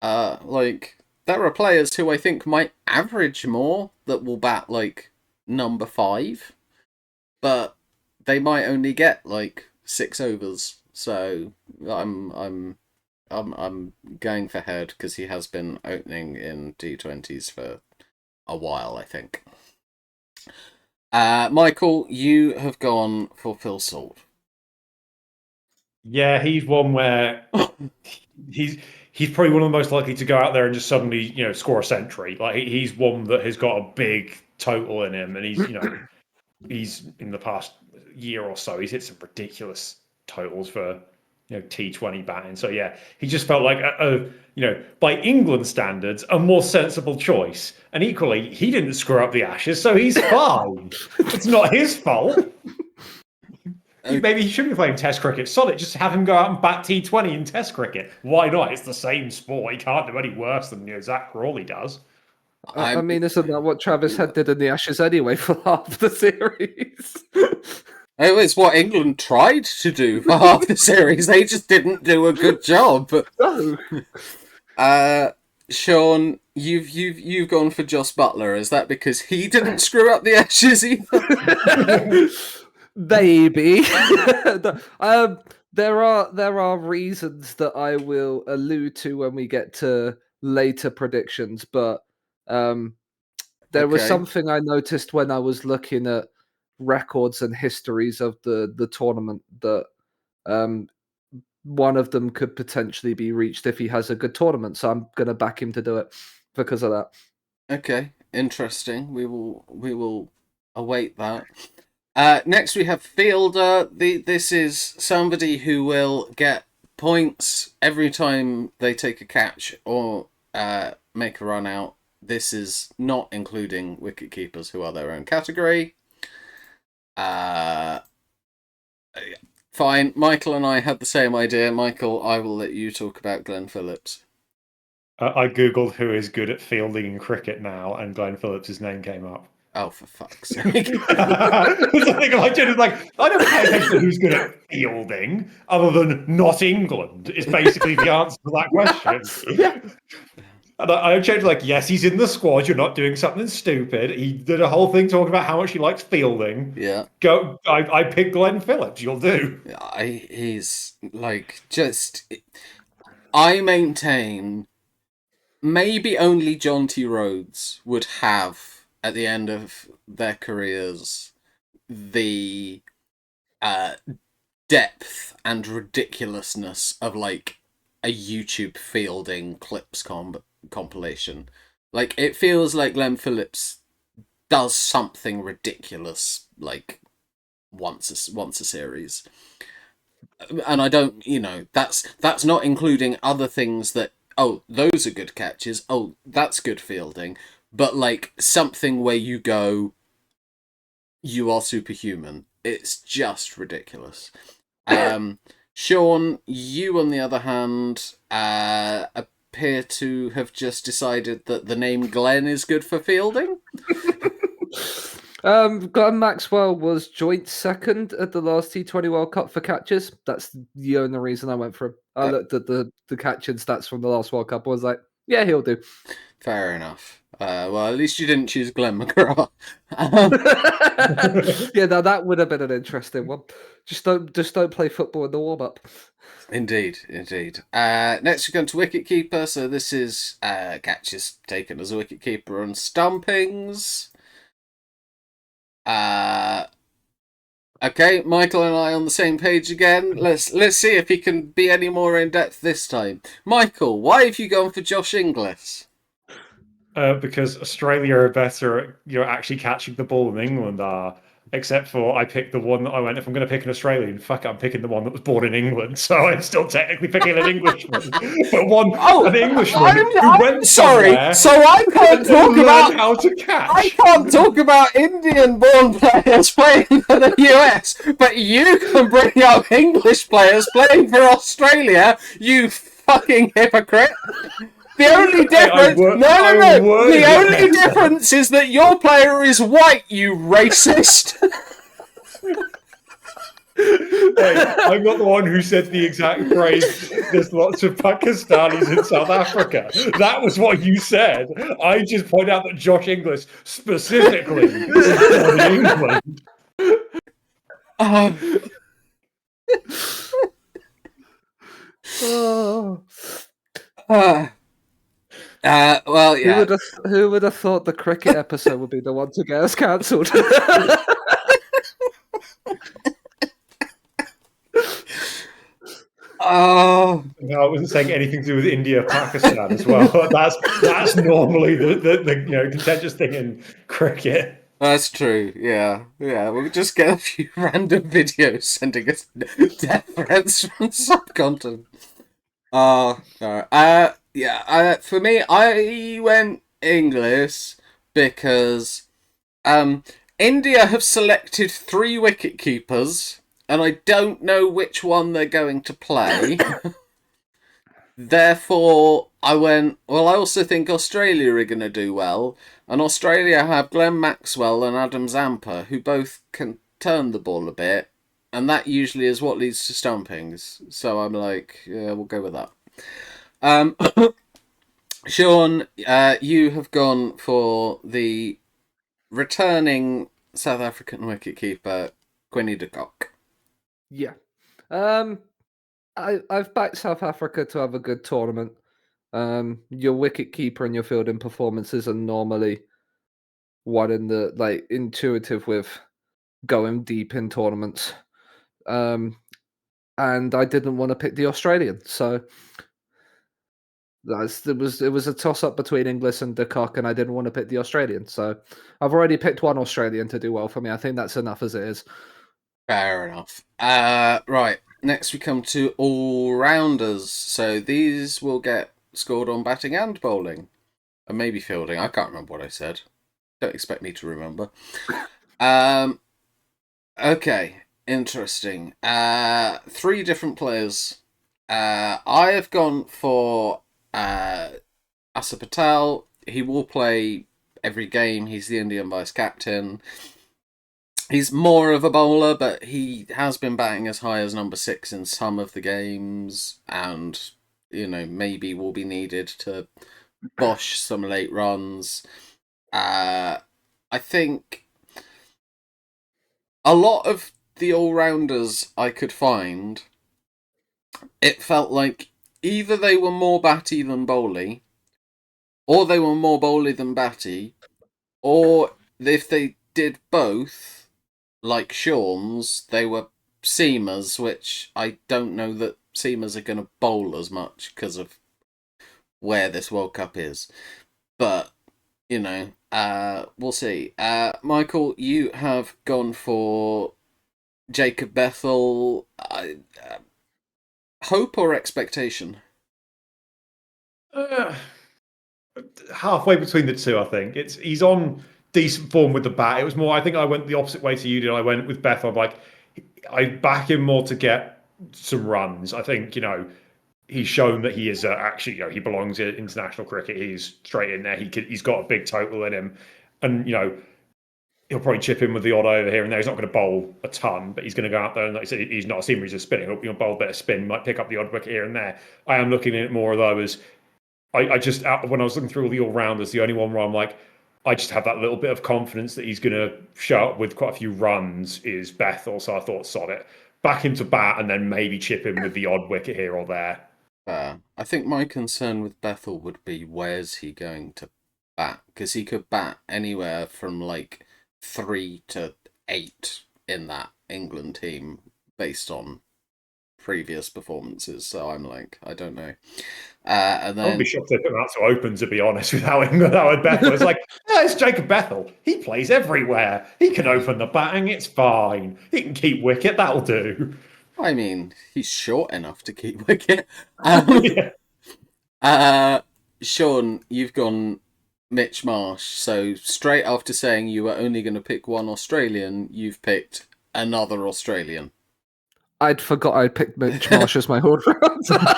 Like, there are players who I think might average more that will bat like number 5, but they might only get like 6 overs. So I'm going for Head because he has been opening in T20s for a while, I think. Michael, you have gone for Phil Salt. Yeah, he's one where he's probably one of the most likely to go out there and just suddenly, score a century. Like he's one that has got a big total in him, and he's in the past year or so he's hit some ridiculous totals for T20 batting. So yeah, he just felt like by England standards a more sensible choice. And equally, he didn't screw up the Ashes, so he's fine. It's not his fault. Maybe he should be playing Test cricket. Solid, just have him go out and bat T20 in Test cricket. Why not? It's the same sport. He can't do any worse than Zach Crawley does. I mean, isn't that what Travis Head did in the Ashes anyway for half the series? It's what England tried to do for half the series. They just didn't do a good job. No. Sean, you've gone for Joss Butler. Is that because he didn't screw up the Ashes either? Maybe. There are reasons that I will allude to when we get to later predictions, but there was something I noticed when I was looking at records and histories of the tournament that one of them could potentially be reached if he has a good tournament. So I'm going to back him to do it because of that. Okay, interesting. We will await that. Next we have Fielder. This is somebody who will get points every time they take a catch or make a run out. This is not including wicket keepers who are their own category. Fine. Michael and I had the same idea. Michael, I will let you talk about Glenn Phillips. I googled who is good at fielding in cricket now, and Glenn Phillips' name came up. Oh, for fuck's sake! I don't pay attention to who's good at fielding, other than not England. Is basically the answer to that question. And I checked, yes, he's in the squad. You're not doing something stupid. He did a whole thing talking about how much he likes fielding. Yeah. Go. I picked Glenn Phillips. You'll do. He's I maintain maybe only John T. Rhodes would have, at the end of their careers, the depth and ridiculousness of a YouTube fielding clips compilation. It feels like Glenn Phillips does something ridiculous once a series. And I don't, that's not including other things that, those are good catches, that's good fielding, but something where you go, you are superhuman. It's just ridiculous. Sean, you on the other hand appear to have just decided that the name Glenn is good for fielding. Glenn Maxwell was joint second at the last T20 World Cup for catches. That's the only reason I went for him. I looked at the catching stats from the last World Cup. I was like, yeah, he'll do. Fair enough. Well, at least you didn't choose Glenn McGrath. Yeah, now that would have been an interesting one. Just don't play football in the warm up. Indeed. Next, we're going to wicketkeeper. So this is catches taken as a wicketkeeper and stumpings. Okay, Michael and I on the same page again. Let's see if he can be any more in depth this time. Michael, why have you gone for Josh Inglis? Because Australia are better at actually catching the ball than England are. Except for I picked the one that I went, if I'm going to pick an Australian, fuck it, I'm picking the one that was born in England. So I'm still technically picking an Englishman. But an Englishman who went somewhere. So I can't talk about how to catch. I can't talk about Indian-born players playing for the US, but you can bring up English players playing for Australia, you fucking hypocrite. The only difference, The only difference is that your player is white. You racist. Hey, I'm not the one who said the exact phrase, there's lots of Pakistanis in South Africa. That was what you said. I just point out that Josh Inglis specifically supported England. Oh. Well, yeah. Who would have thought the cricket episode would be the one to get us cancelled? Oh, No, I wasn't saying anything to do with India, Pakistan as well. That's normally the contentious thing in cricket. that's true. Yeah. We'll just get a few random videos sending us death threats from subcontinent. Oh, alright. For me, I went English because India have selected 3 wicket keepers, and I don't know which one they're going to play. Therefore, I went, well, I also think Australia are going to do well, and Australia have Glenn Maxwell and Adam Zampa, who both can turn the ball a bit, and that usually is what leads to stumpings. So I'm like, yeah, we'll go with that. Sean, you have gone for the returning South African wicketkeeper, Quinny de Kock. Yeah. I've backed South Africa to have a good tournament. Your wicket keeper and your fielding performances are normally one in the intuitive with going deep in tournaments. And I didn't want to pick the Australian, so it was a toss up between Inglis and de Kock, and I didn't want to pick the Australian. So I've already picked one Australian to do well for me. I think that's enough as it is. Fair enough. Right. Next we come to all-rounders. So these will get scored on batting and bowling. And maybe fielding. I can't remember what I said. Don't expect me to remember. Okay. Interesting. 3 different players. I have gone for Asa Patel. He will play every game. He's the Indian vice-captain. He's more of a bowler, but he has been batting as high as number 6 in some of the games, and maybe will be needed to bosh some late runs. I think a lot of the all-rounders I could find, it felt like either they were more batty than bowly, or they were more bowly than batty, or if they did both, like Sean's, they were seamers, which I don't know that seamers are going to bowl as much because of where this World Cup is. But, we'll see. Michael, you have gone for Jacob Bethel. Hope or expectation? Halfway between the two, I think. He's on decent form with the bat. It was more, I think I went the opposite way to you did. I went with Bethel. I'm like, I back him more to get some runs. I think, he's shown that he is actually, he belongs in international cricket. He's straight in there. He's got a big total in him. And, he'll probably chip in with the odd over here and there. He's not going to bowl a ton, but he's going to go out there and, like I said, he's not a seamer, he's a spinner. He'll bowl a bit of spin, might pick up the odd wicket here and there. I am looking at it more, though, as I just, when I was looking through all the all-rounders, the only one where I'm like, I just have that little bit of confidence that he's going to show up with quite a few runs is Bethel. So I thought, sod it. Back him to bat and then maybe chip in with the odd wicket here or there. I think my concern with Bethel would be, where's he going to bat? Because he could bat anywhere from 3 to 8 in that England team based on previous performances. So I'm like, I don't know. And then I'd be shocked if they put him out to open, to be honest, with how Bethel. It's like, it's Jacob Bethel. He plays everywhere. He can open the batting. It's fine. He can keep wicket. That'll do. I mean, he's short enough to keep wicket. Sean, you've gone Mitch Marsh. So straight after saying you were only going to pick one Australian, you've picked another Australian. I'd forgot I'd picked Mitch Marsh as my all-rounder.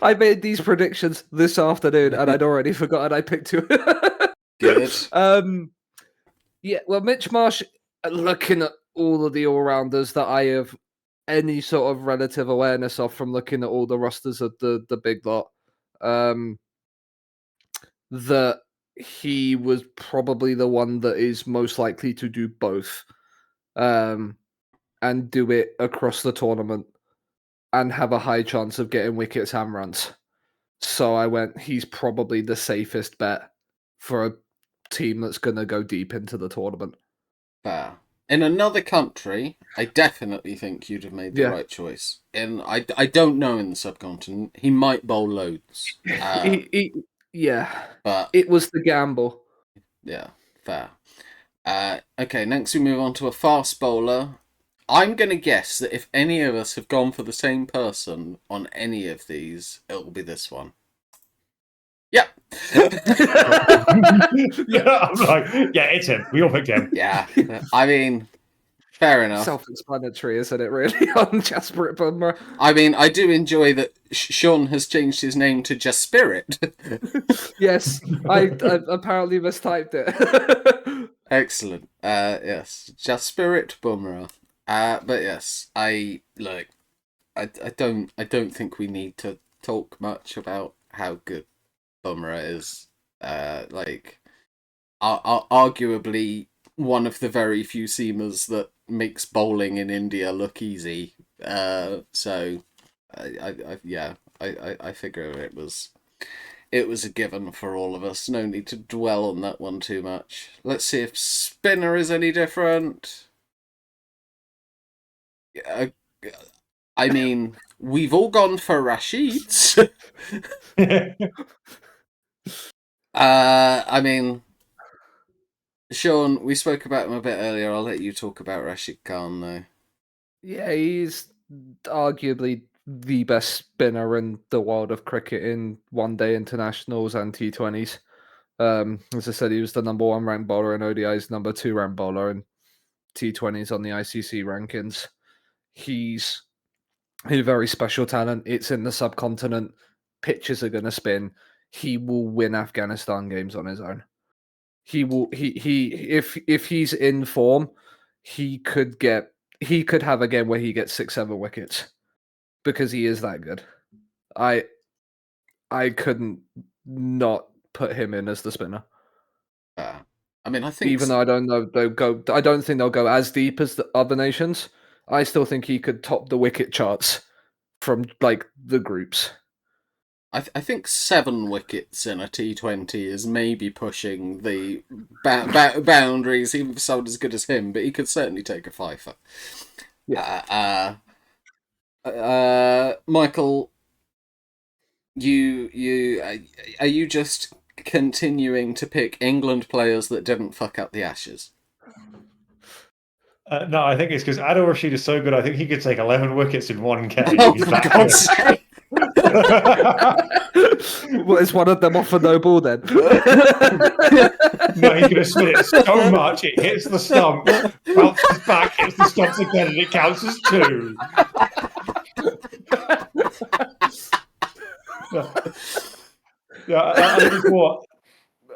I made these predictions this afternoon, and I'd already forgotten I picked two. Good. Yeah, well, Mitch Marsh, looking at all of the all-rounders that I have any sort of relative awareness of from looking at all the rosters of the big lot, that he was probably the one that is most likely to do both, and do it across the tournament and have a high chance of getting wickets and runs. So I went, he's probably the safest bet for a team that's going to go deep into the tournament. Fair. In another country, I definitely think you'd have made the Yeah. right choice. I don't know in the subcontinent. He might bowl loads. Yeah. But It was the gamble. yeah, fair. Okay, next we move on to a fast bowler. I'm going to guess that if any of us have gone for the same person on any of these, it'll be this one. Yeah. Yeah, I'm like, yeah, it's him. We all picked him. Yeah. I mean, fair enough. Self-explanatory, isn't it, really, on Jasprit Bumrah? I mean, I do enjoy that Sean has changed his name to Just Spirit. Yes, I apparently mistyped it. Excellent. Yes, Just Spirit Bumrah. But yes, I don't think we need to talk much about how good Bumrah is. Arguably one of the very few seamers that makes bowling in India look easy. So I figure it was a given for all of us. No need to dwell on that one too much. Let's see if spinner is any different. I mean, we've all gone for Rashids. I mean, Sean, we spoke about him a bit earlier. I'll let you talk about Rashid Khan, though. Yeah, he's arguably the best spinner in the world of cricket in one-day internationals and T20s. As I said, he was the number 1 ranked bowler in ODIs, number 2 ranked bowler in T20s on the ICC rankings. He's a very special talent. It's in the subcontinent. Pitches are going to spin. He will win Afghanistan games on his own. He will. If he's in form, he could have a game where he gets 6-7 wickets because he is that good. I couldn't not put him in as the spinner. I mean, I think even though I don't know they'll go. I don't think they'll go as deep as the other nations. I still think he could top the wicket charts from like the groups. I think 7 wickets in a T20 is maybe pushing the boundaries, even for someone as good as him. But he could certainly take a fifer. Yeah. Michael, you are you just continuing to pick England players that didn't fuck up the Ashes? No, I think it's because Adil Rashid is so good. I think he could take 11 wickets in one game. Oh, for God's sake! Well, is one of them off for no ball then? No, he's going to spin it so much it hits the stump, bounces back, hits the stumps again, and it counts as 2. Yeah, I think it's what.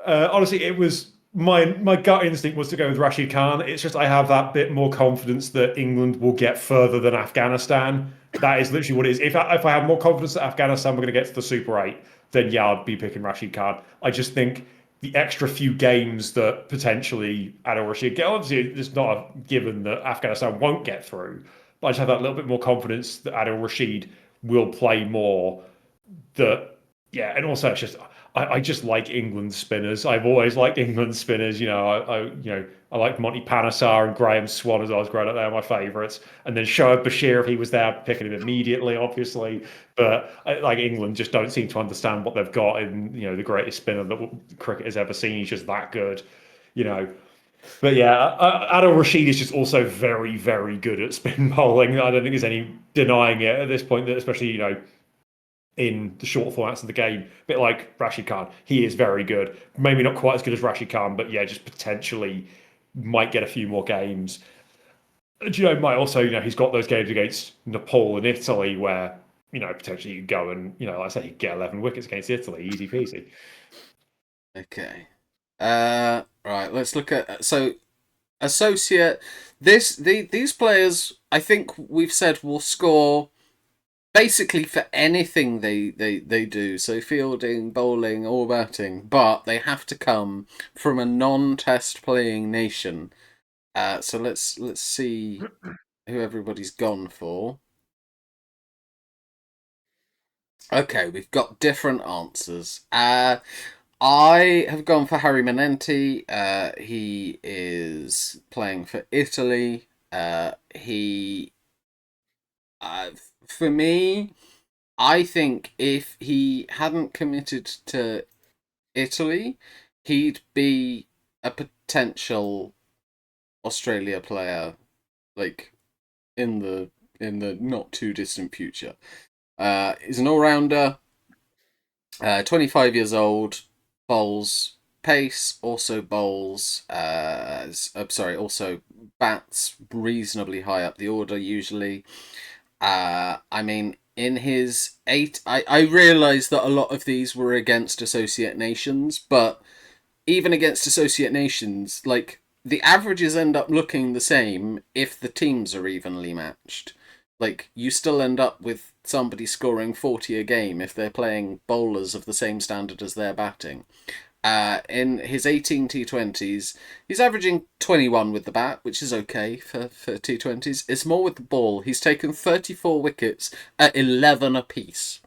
Honestly, it was my gut instinct was to go with Rashid Khan. It's just I have that bit more confidence that England will get further than Afghanistan. That is literally what it is. If I had more confidence that Afghanistan were going to get to the Super 8, then yeah, I'd be picking Rashid Khan. I just think the extra few games that potentially Adil Rashid get, obviously it's not a given that Afghanistan won't get through, but I just have that little bit more confidence that Adil Rashid will play more. Yeah, and also it's just I just like England spinners. I've always liked England spinners. I liked Monty Panesar and Graham Swan as I was growing up. They were my favourites. And then Shoaib Bashir, if he was there, picking him immediately, obviously. But England just don't seem to understand what they've got in the greatest spinner that cricket has ever seen. He's just that good, But yeah, Adil Rashid is just also very, very good at spin bowling. I don't think there's any denying it at this point, that especially in the short formats of the game, a bit like Rashid Khan. He is very good. Maybe not quite as good as Rashid Khan, but yeah, just potentially might get a few more games. Might also, he's got those games against Nepal and Italy where potentially you go and, like I say, you get 11 wickets against Italy, easy peasy. Okay. Right. Let's look at associate. These players, I think we've said will score basically for anything they do. So fielding, bowling, or batting, but they have to come from a non-test playing nation. So let's see who everybody's gone for. Okay, we've got different answers. I have gone for Harry Manenti. He is playing for Italy. Uh, for me, I think if he hadn't committed to Italy, he'd be a potential Australia player, like in the not too distant future. He's an all rounder, 25 years old, bowls pace, also bowls. Also bats reasonably high up the order usually. I mean, in his eight, I realise that a lot of these were against associate nations, but even against associate nations, like the averages end up looking the same if the teams are evenly matched. Like you still end up with somebody scoring 40 a game if they're playing bowlers of the same standard as they're batting. In his 18 T20s, he's averaging 21 with the bat, which is okay for T20s. It's more with the ball. He's taken 34 wickets at 11 apiece.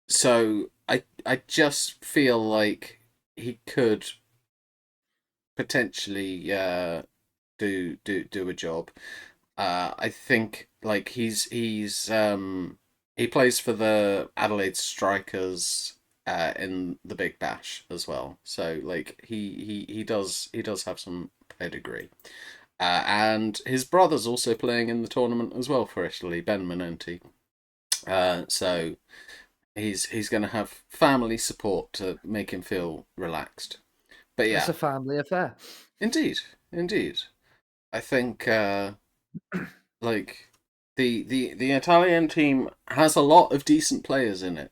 So I just feel like he could potentially do a job. I think like he plays for the Adelaide Strikers in the Big Bash as well. So like he does have some pedigree. And his brother's also playing in the tournament as well for Italy, Ben Menenti. So he's going to have family support to make him feel relaxed. But yeah, It's a family affair. indeed. I think like the Italian team has a lot of decent players in it.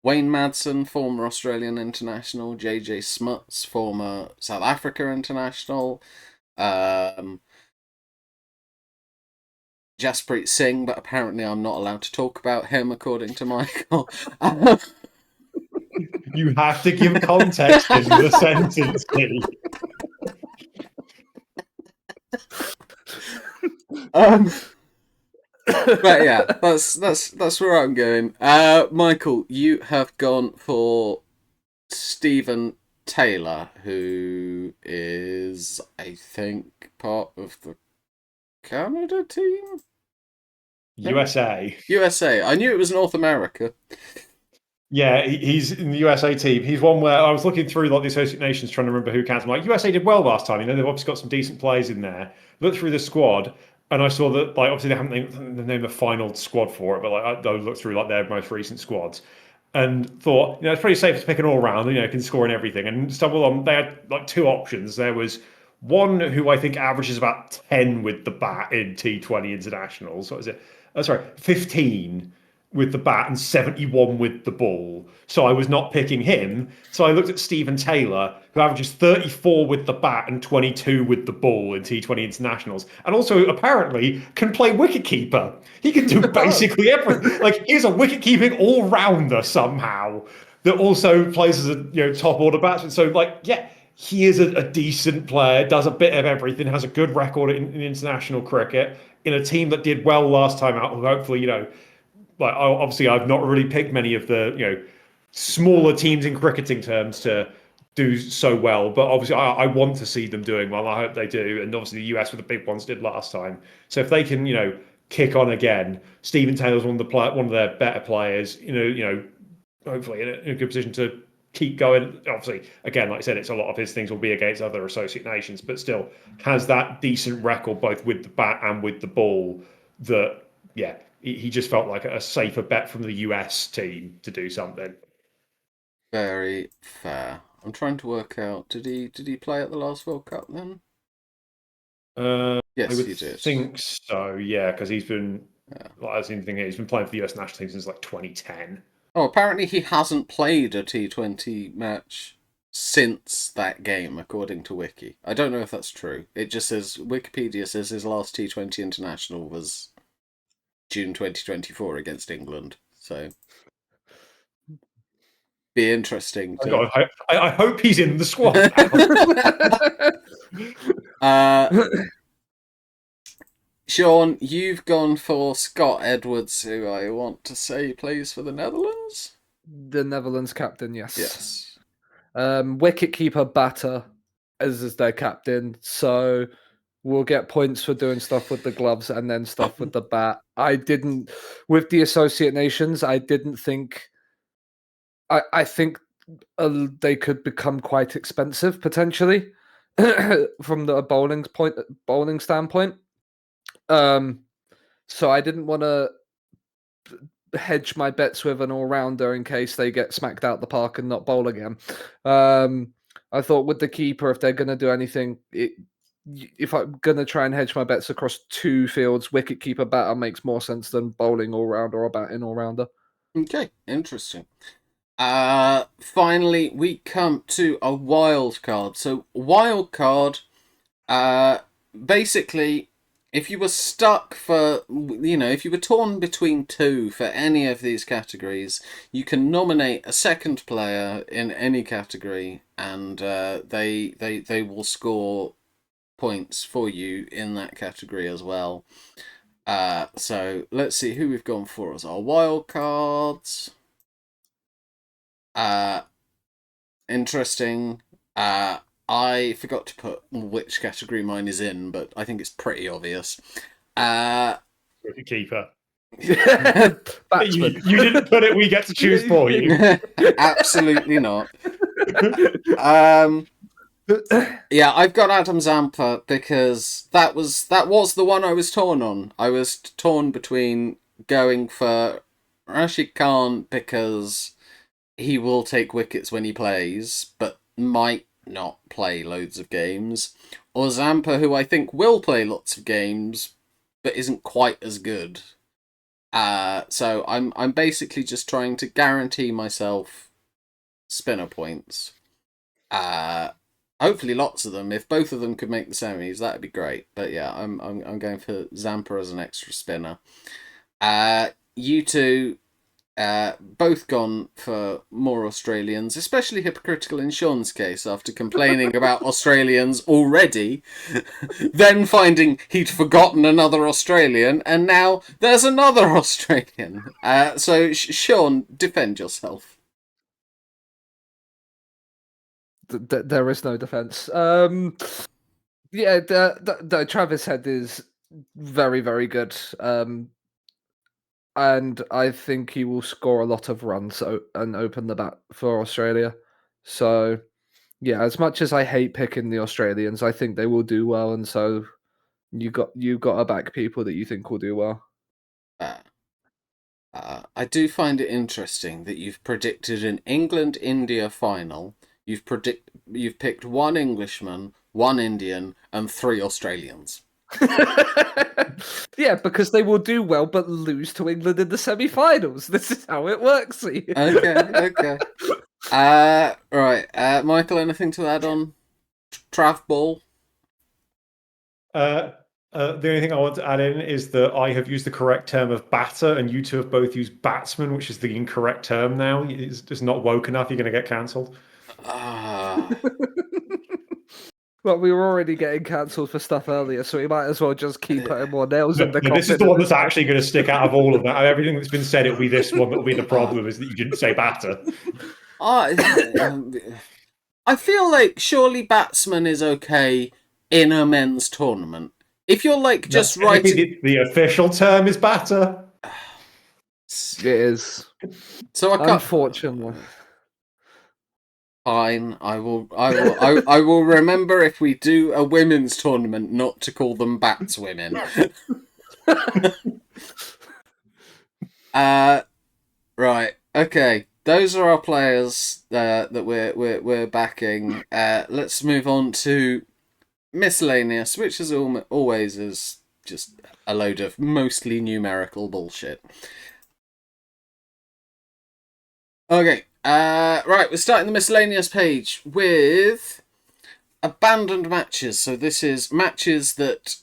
Wayne Madsen, former Australian international, JJ Smuts, former South Africa international, um, Jaspreet Singh, but apparently I'm not allowed to talk about him according to Michael. You have to give context in the sentence, Steve. But yeah, that's where I'm going. Michael, you have gone for Stephen Taylor, who is, I think, part of the Canada team? USA. USA. I knew it was North America. Yeah, he's in the USA team. He's one where I was looking through like the Associate Nations trying to remember who counts. I'm like, USA did well last time. They've obviously got some decent players in there. Looked through the squad, and I saw that like obviously they haven't named the final squad for it, but like I looked through like their most recent squads and thought, it's pretty safe to pick an all round, can score and everything. And stumbled on they had like two options. There was one who I think averages about 10 with the bat in T20 internationals. What is it? Oh, sorry, 15 with the bat and 71 with the ball. So I was not picking him. So I looked at Stephen Taylor, who averages 34 with the bat and 22 with the ball in T20 internationals, and also apparently can play wicketkeeper. He can do basically everything. Like he's a wicket-keeping all-rounder somehow that also plays as a top order batsman. So like, yeah, he is a decent player, does a bit of everything, has a good record in international cricket in a team that did well last time out. Who hopefully, like obviously I've not really picked many of the smaller teams in cricketing terms to do so well, but obviously I want to see them doing well. I hope they do, and obviously the US with the big ones did last time. So if they can kick on again, Stephen Taylor's one of their better players. Hopefully in a good position to keep going. Obviously, again, like I said, it's a lot of his things will be against other associate nations, but still has that decent record both with the bat and with the ball. That yeah, he just felt like a safer bet from the US team to do something. Very fair. I'm trying to work out. Did he play at the last World Cup then? I Yes, would he did. think so, yeah, because he's been Yeah. Like, that's the thing. He's been playing for the US national team since like 2010. Oh, apparently he hasn't played a T20 match since that game, according to Wiki. I don't know if that's true. It just says, Wikipedia says his last T20 international was June 2024 against England. So, be interesting to... I hope he's in the squad now. Sean, you've gone for Scott Edwards, who I want to say plays for the Netherlands? The Netherlands captain, yes. Yes. Wicketkeeper batter as their captain, so we'll get points for doing stuff with the gloves and then stuff with the bat. With the Associate Nations, I didn't think. I think they could become quite expensive potentially from the bowling standpoint. So I didn't want to hedge my bets with an all-rounder in case they get smacked out the park and not bowl again. I thought with the keeper, if they're going to do anything, if I'm going to try and hedge my bets across two fields, wicket-keeper batter makes more sense than bowling all-rounder or batting all-rounder. Okay, interesting. Finally, we come to a wild card. So, wild card, basically, if you were stuck if you were torn between two for any of these categories, you can nominate a second player in any category, and they will score points for you in that category as well. So let's see who we've gone for as our wild cards. Interesting. I forgot to put which category mine is in, but I think it's pretty obvious. Keeper. You didn't put it. We get to choose for you. Absolutely not. Yeah, I've got Adam Zampa because that was the one I was torn on. I was torn between going for Rashid Khan because he will take wickets when he plays, but might not play loads of games, or Zampa, who I think will play lots of games, but isn't quite as good. So I'm basically just trying to guarantee myself spinner points. Hopefully lots of them. If both of them could make the semis, that'd be great. But yeah, I'm going for Zampa as an extra spinner. You two both gone for more Australians, especially hypocritical in Sean's case after complaining about Australians already, then finding he'd forgotten another Australian, and now there's another Australian. So Sean, defend yourself. There is no defense. Yeah, the Travis Head is very, very good. And I think he will score a lot of runs and open the bat for Australia. So, yeah, as much as I hate picking the Australians, I think they will do well. And so you got to back people that you think will do well. I do find it interesting that you've predicted an England-India final. You've picked one Englishman, one Indian, and 3 Australians. Yeah, because they will do well but lose to England in the semi-finals. This is how it works. Okay. Right. Michael, anything to add on Trav Ball? The only thing I want to add in is that I have used the correct term of batter, and you two have both used batsman, which is the incorrect term now. It's just not woke enough. You're going to get cancelled. Well, we were already getting cancelled for stuff earlier, so we might as well just keep putting more nails in the coffin. This is the one that's actually going to stick out of all of that. Everything that's been said, it'll be this one that'll be the problem, is that you didn't say batter. I feel like surely batsman is okay in a men's tournament. If you're like just writing... The official term is batter. It is. So I can't... Unfortunately. Fine, I will remember if we do a women's tournament not to call them batswomen. Right, okay. Those are our players that we're backing. Let's move on to miscellaneous, which is always is just a load of mostly numerical bullshit. Okay, right, we're starting the miscellaneous page with abandoned matches. So this is matches that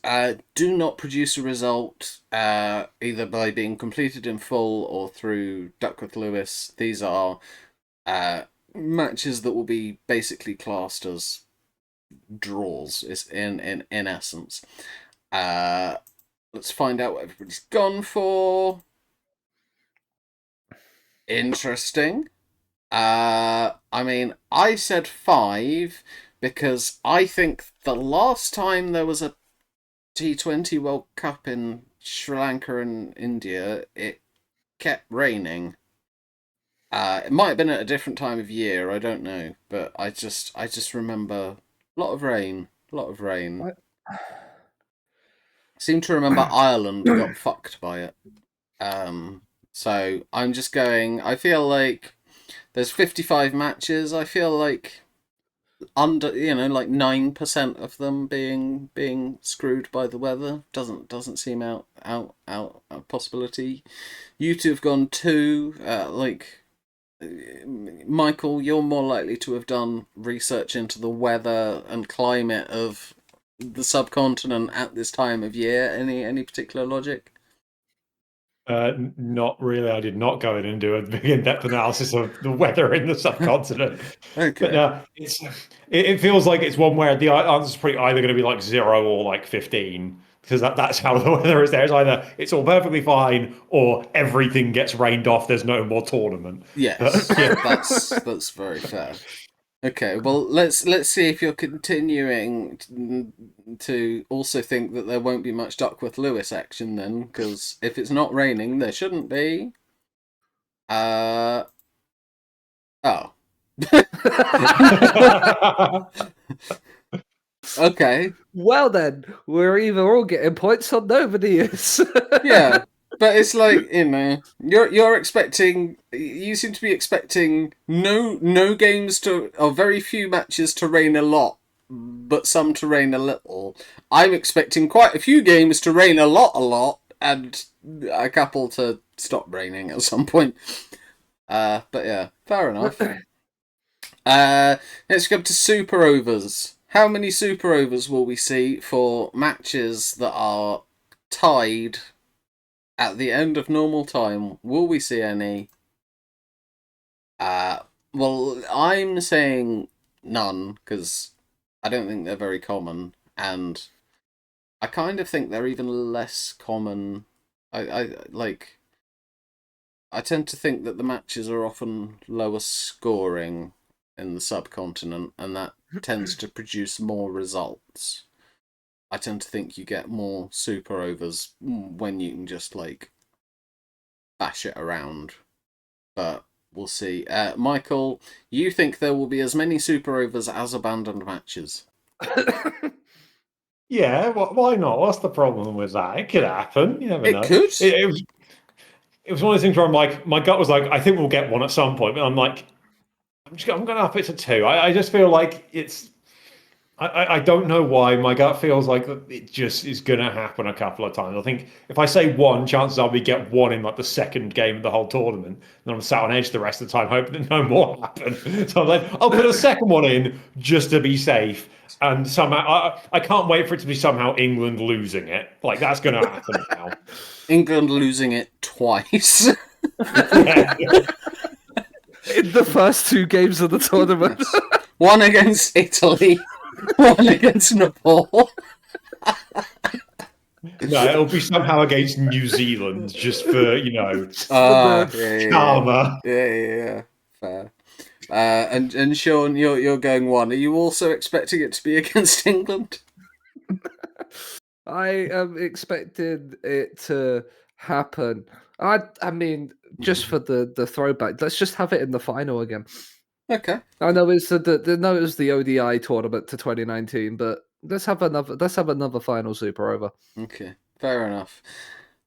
do not produce a result, either by being completed in full or through Duckworth Lewis. These are matches that will be basically classed as draws, is in essence. Let's find out what everybody's gone for. Interesting. I mean, I said 5 because I think the last time there was a T20 World Cup in Sri Lanka and India, it kept raining. It might have been at a different time of year, I don't know, but I just remember a lot of rain, a lot of rain. What? Seem to remember Ireland got fucked by it. So I'm just going. I feel like there's 55 matches. I feel like under, like 9% of them being screwed by the weather doesn't seem out a possibility. You two have gone 2. Michael, you're more likely to have done research into the weather and climate of the subcontinent at this time of year. Any particular logic? Not really. I did not go in and do a big in-depth analysis of the weather in the subcontinent. But Okay. no, it feels like it's one where the answer's probably either going to be like 0 or like 15, because that's how the weather is there. It's either it's all perfectly fine or everything gets rained off. There's no more tournament. But Yes, yeah. that's very fair. Okay, well let's see if you're continuing to also think that there won't be much Duckworth Lewis action then, because if it's not raining, there shouldn't be. Uh oh. Okay. Well then, we're either all getting points or nobody is. Yeah, but it's like, you're expecting. You seem to be expecting no games to, or very few matches to rain a lot, but some to rain a little. I'm expecting quite a few games to rain a lot, and a couple to stop raining at some point. But yeah, fair enough. Let's go to super overs. How many super overs will we see for matches that are tied at the end of normal time? Will we see any? Well, I'm saying none because I don't think they're very common, and I kind of think they're even less common. I I tend to think that the matches are often lower scoring in the subcontinent, and that tends to produce more results. I tend to think you get more super overs when you can just like bash it around, but we'll see. Michael, you think there will be as many super overs as abandoned matches? Yeah, why not? What's the problem with that? It could happen. You never It know. could. It was one of those things where I'm like, my gut was like, I think we'll get one at some point, but I'm like, I'm going to up it to 2. I just feel like I don't know why my gut feels like it just is going to happen a couple of times. I think if I say 1, chances are we get 1 in like the second game of the whole tournament, and I'm sat on edge the rest of the time hoping that no more happen. So I'm like, I'll put a second one in just to be safe. And somehow I can't wait for it to be somehow England losing it. Like that's going to happen now. England losing it twice. Yeah. In the first 2 games of the tournament. Yes. One against Italy, one against Nepal. No, it'll be somehow against New Zealand just for, karma. Yeah. Fair. And Sean, you're going 1. Are you also expecting it to be against England? I am expecting it to happen. I mean, just for the throwback, let's just have it in the final again. Okay. I know it's no, it was the ODI tournament to 2019, but let's have another final super over. Okay. Fair enough.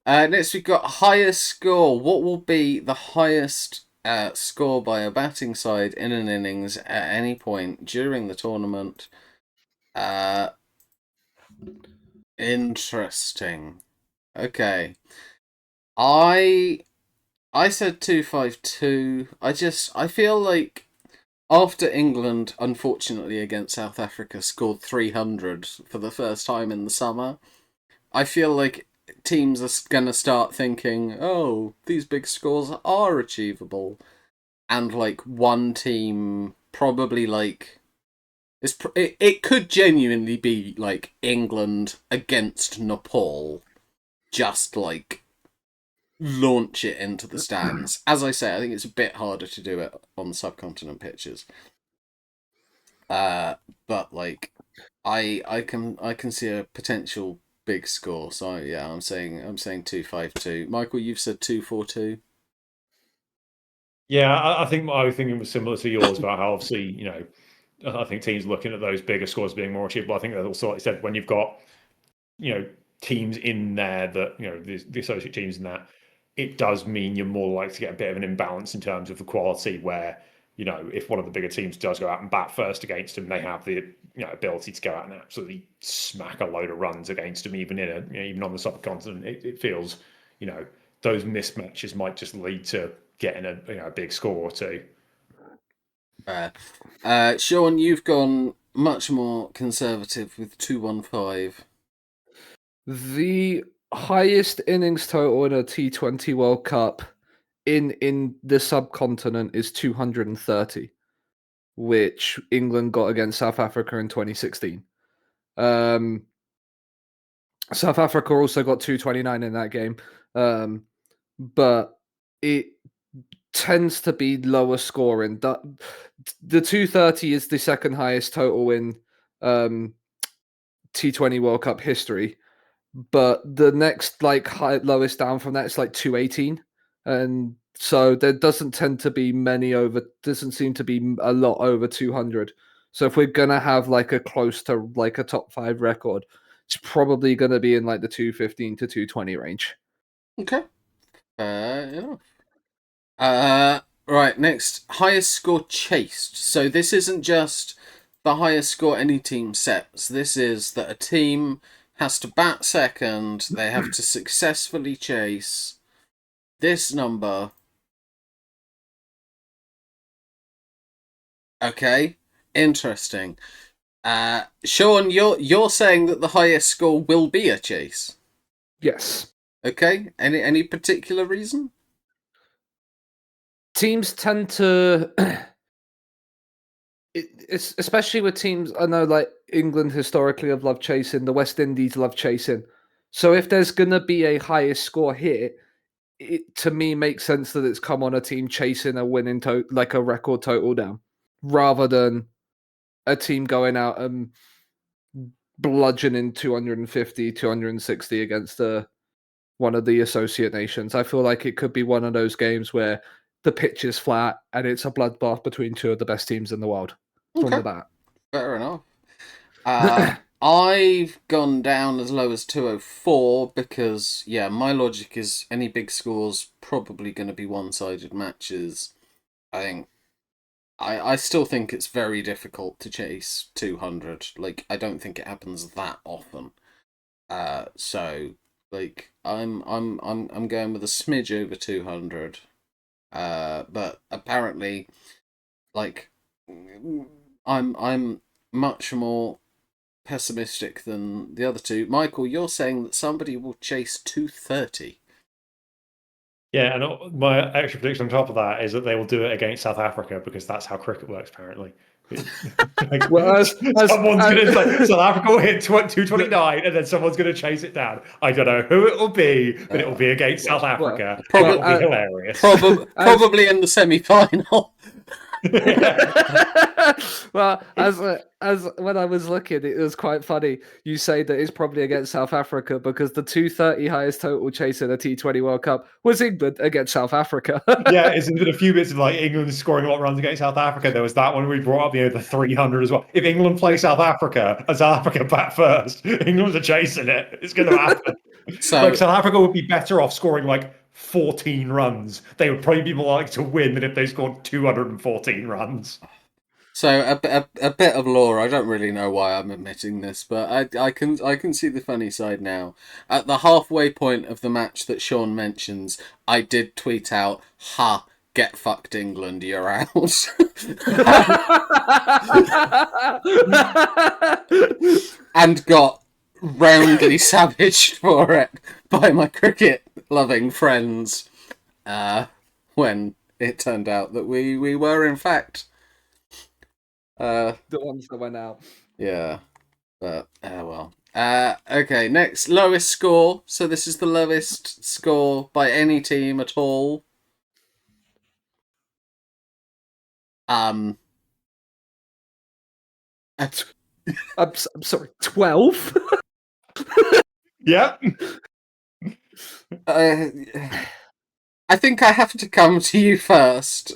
Next we've got highest score. What will be the highest score by a batting side in an innings at any point during the tournament? Interesting. Okay. I said 252. I feel like after England, unfortunately against South Africa, scored 300 for the first time in the summer, I feel like teams are going to start thinking, oh, these big scores are achievable. And like one team probably like it could genuinely be like England against Nepal, just like launch it into the stands. As I say, I think it's a bit harder to do it on the subcontinent pitches. But like I can see a potential big score. So yeah, I'm saying 252. Michael, you've said 242. Yeah, I think my thinking was similar to yours about how obviously, I think teams looking at those bigger scores being more achievable. I think that also, like I said, when you've got, teams in there that, the associate teams in that, it does mean you're more likely to get a bit of an imbalance in terms of the quality where, if one of the bigger teams does go out and bat first against them, they have the ability to go out and absolutely smack a load of runs against them, even even on the subcontinent. It feels, those mismatches might just lead to getting a big score or two. Sean, you've gone much more conservative with 215. The highest innings total in a T20 World Cup in the subcontinent is 230, which England got against South Africa in 2016. South Africa also got 229 in that game, but it tends to be lower scoring. The 230 is the second highest total in T20 World Cup history, but the next lowest down from that is like 218, and so there doesn't tend to be doesn't seem to be a lot over 200. So if we're gonna have like a close to like a top 5 record, it's probably gonna be in like the 215 to 220 range. Okay. Enough. Right, next. Highest score chased. So this isn't just the highest score any team sets. This is that a team has to bat second, they have to successfully chase this number. Okay, interesting. Sean, you're saying that the highest score will be a chase. Yes. Okay. Any particular reason? Teams tend to it's especially with teams I know like England historically have loved chasing, the West Indies love chasing. So if there's gonna be a highest score here, it to me makes sense that it's come on a team chasing a winning like a record total down, rather than a team going out and bludgeoning 250, 260 against one of the associate nations. I feel like it could be one of those games where the pitch is flat and it's a bloodbath between two of the best teams in the world from Okay, the bat. fair enough. I've gone down as low as 204 because, yeah, my logic is any big scores probably going to be one-sided matches. I think I still think it's very difficult to chase 200. Like, I don't think it happens that often. So like I'm going with a smidge over 200. But apparently, like, I'm much more pessimistic than the other two. Michael, you're saying that somebody will chase 230. Yeah, and my extra prediction on top of that is that they will do it against South Africa because that's how cricket works, apparently. Well, someone's going to like South Africa will hit 229, and then someone's going to chase it down. I don't know who it will be, but it will be against South Africa. It will be hilarious. Probably in the semi-final. Well, as when I was looking, it was quite funny. You say that it's probably against South Africa because the 230 highest total chase in a T20 World Cup was England against South Africa. Yeah, it's been a few bits of like England scoring a lot of runs against South Africa. There was that one we brought up, the 300 as well. If England play South Africa and South Africa bat first, England's are chasing it. It's going to happen. So like South Africa would be better off scoring like 14 runs. They would probably be more likely to win than if they scored 214 runs. So a bit of lore. I don't really know why I'm admitting this, but I can see the funny side now. At the halfway point of the match that Sean mentions, I did tweet out, "Ha, get fucked, England, you're out," and got roundly savaged for it by my cricket-loving friends. When it turned out that we were in fact. The ones that went out. Yeah, but well. Okay, next lowest score. So this is the lowest score by any team at all. Um, at- I'm sorry, 12. Yeah. uh, I think I have to come to you first.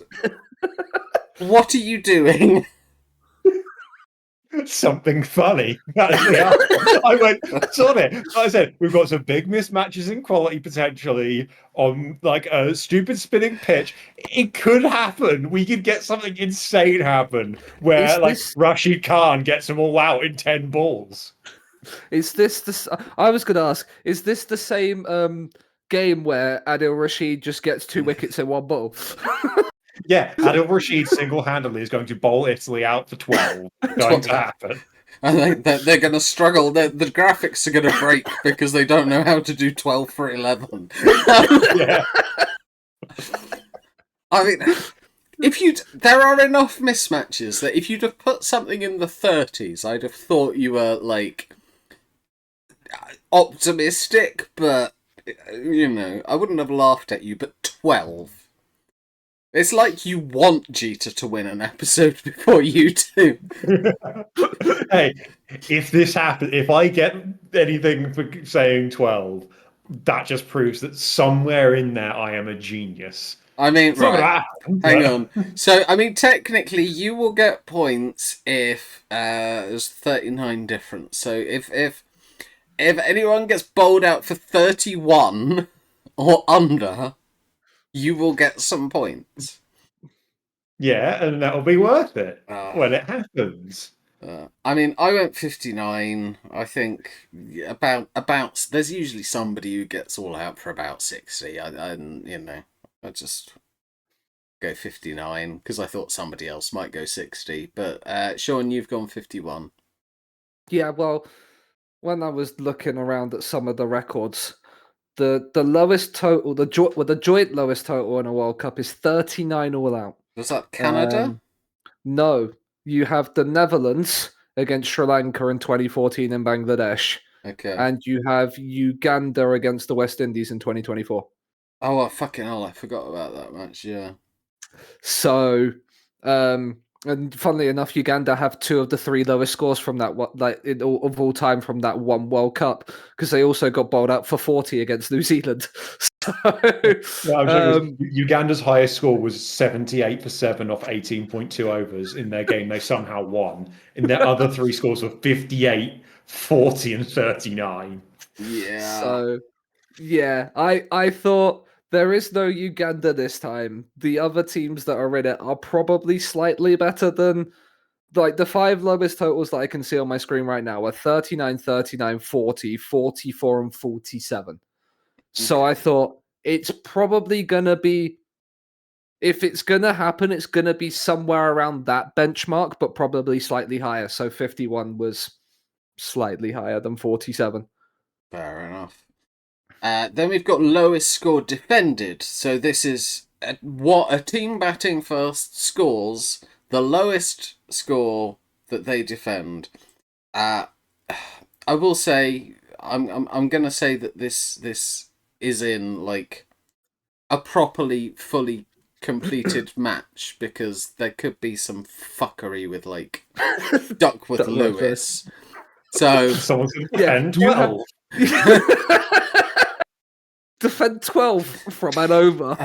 What are you doing? Something funny. I went, saw it. I said, we've got some big mismatches in quality potentially on like a stupid spinning pitch. It could happen. We could get something insane happen where Is like this- Rashid Khan gets them all out in 10 balls. Is this the? I was going to ask. Is this the same game where Adil Rashid just gets 2 wickets in one ball? Yeah, Adil Rashid single-handedly is going to bowl Italy out for 12. Going to happen. I think that they're going to struggle. The graphics are going to break because they don't know how to do 12 for 11. Yeah. I mean, there are enough mismatches that if you'd have put something in the 30s, I'd have thought you were like optimistic, but I wouldn't have laughed at you. But 12. It's like you want Jeter to win an episode before you do. Hey, if this happens, if I get anything for saying 12, that just proves that somewhere in there I am a genius. I mean, It's not gonna right. happen, Hang but- on. So, I mean, technically, you will get points if there's 39 difference. So, if anyone gets bowled out for 31 or under, you will get some points. Yeah, and that'll be worth it Ah. when it happens. I mean, I went 59. I think about there's usually somebody who gets all out for about 60. I just go 59 because I thought somebody else might go 60. But Sean, you've gone 51. Yeah, well, when I was looking around at some of the records, the lowest total, the joint lowest total in a World Cup is 39 all out. Was that Canada? No, you have the Netherlands against Sri Lanka in 2014 in Bangladesh, Okay. and you have Uganda against the West Indies in 2024. Oh, fucking hell! I forgot about that match. Yeah. So, and funnily enough, Uganda have 2 of the 3 lowest scores from that of all time from that one World Cup because they also got bowled out for 40 against New Zealand. So, Uganda's highest score was 78 for 7 off 18.2 overs in their game. They somehow won. In their other 3 scores were 58, 40, and 39. Yeah. So, yeah, I thought there is no Uganda this time. The other teams that are in it are probably slightly better than like the 5 lowest totals that I can see on my screen right now are 39, 39, 40, 44, and 47. So I thought it's probably gonna be, if it's gonna happen, it's gonna be somewhere around that benchmark, but probably slightly higher. So 51 was slightly higher than 47. Fair enough. Then we've got lowest score defended. So this is what a team batting first scores the lowest score that they defend. I will say I'm gonna say that this is in like a properly fully completed match because there could be some fuckery with like Duckworth Lewis. So Someone's going to Yeah, defend you 12. Defend 12 from an over.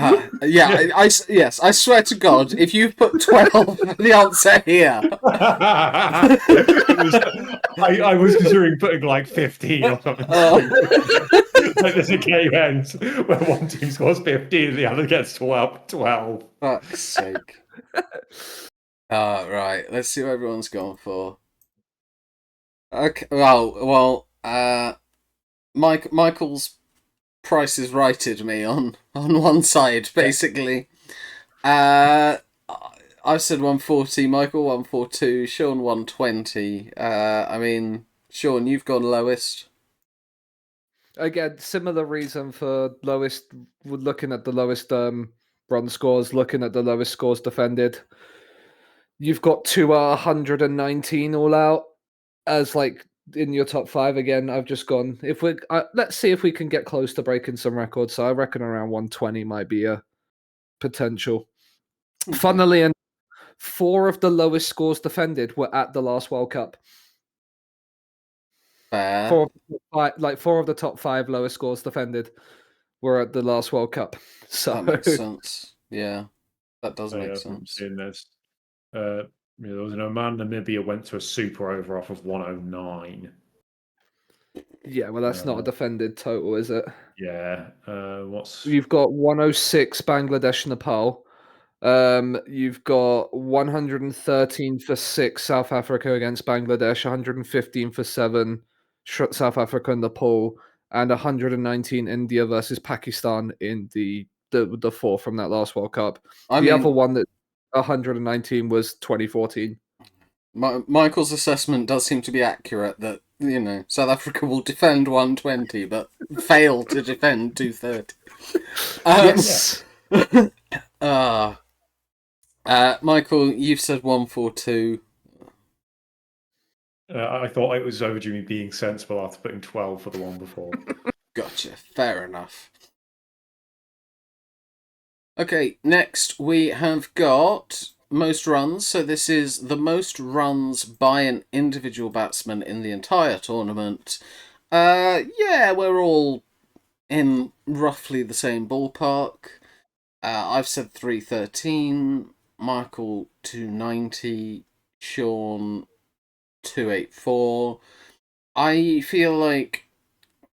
Yes, I swear to God, if you put 12 for the answer here. I was considering putting like 15 or something. Like there's a game ends where one team scores 15 and the other gets 12. Fuck's sake. Right. Let's see what everyone's gone for. Okay. Well. Michael's Price is righted me on one side basically. Uh, I've said 140. Michael 142. Sean 120. I mean, Sean, you've gone lowest. Again, similar reason for lowest. We're looking at the lowest run scores, looking at the lowest scores defended. You've got two 119 all out as like in your top five again. I've just gone. If we let's see if we can get close to breaking some records. So I reckon around 120 might be a potential. Okay. Funnily enough, four of the lowest scores defended were at the last World Cup. Fair. Four of the top five lowest scores defended were at the last World Cup. So That makes sense. Yeah, that does make I'm sense. seeing this. There was an Oman Namibia went to a super over off of 109. yeah, well, that's not a defended total, is it? Yeah. What's You've got 106 Bangladesh Nepal. You've got 113 for 6 South Africa against Bangladesh, 115 for 7 South Africa and Nepal, and 119 India versus Pakistan in the four from that last World Cup. The other one that 119 was 2014. Michael's assessment does seem to be accurate that, South Africa will defend 120 but fail to defend 230. Yes. Michael, you've said 142. I thought it was overdue me being sensible after putting 12 for the one before. Gotcha. Fair enough. Okay, next we have got most runs. So this is the most runs by an individual batsman in the entire tournament. Yeah, we're all in roughly the same ballpark. I've said 313, Michael 290, Sean 284. I feel like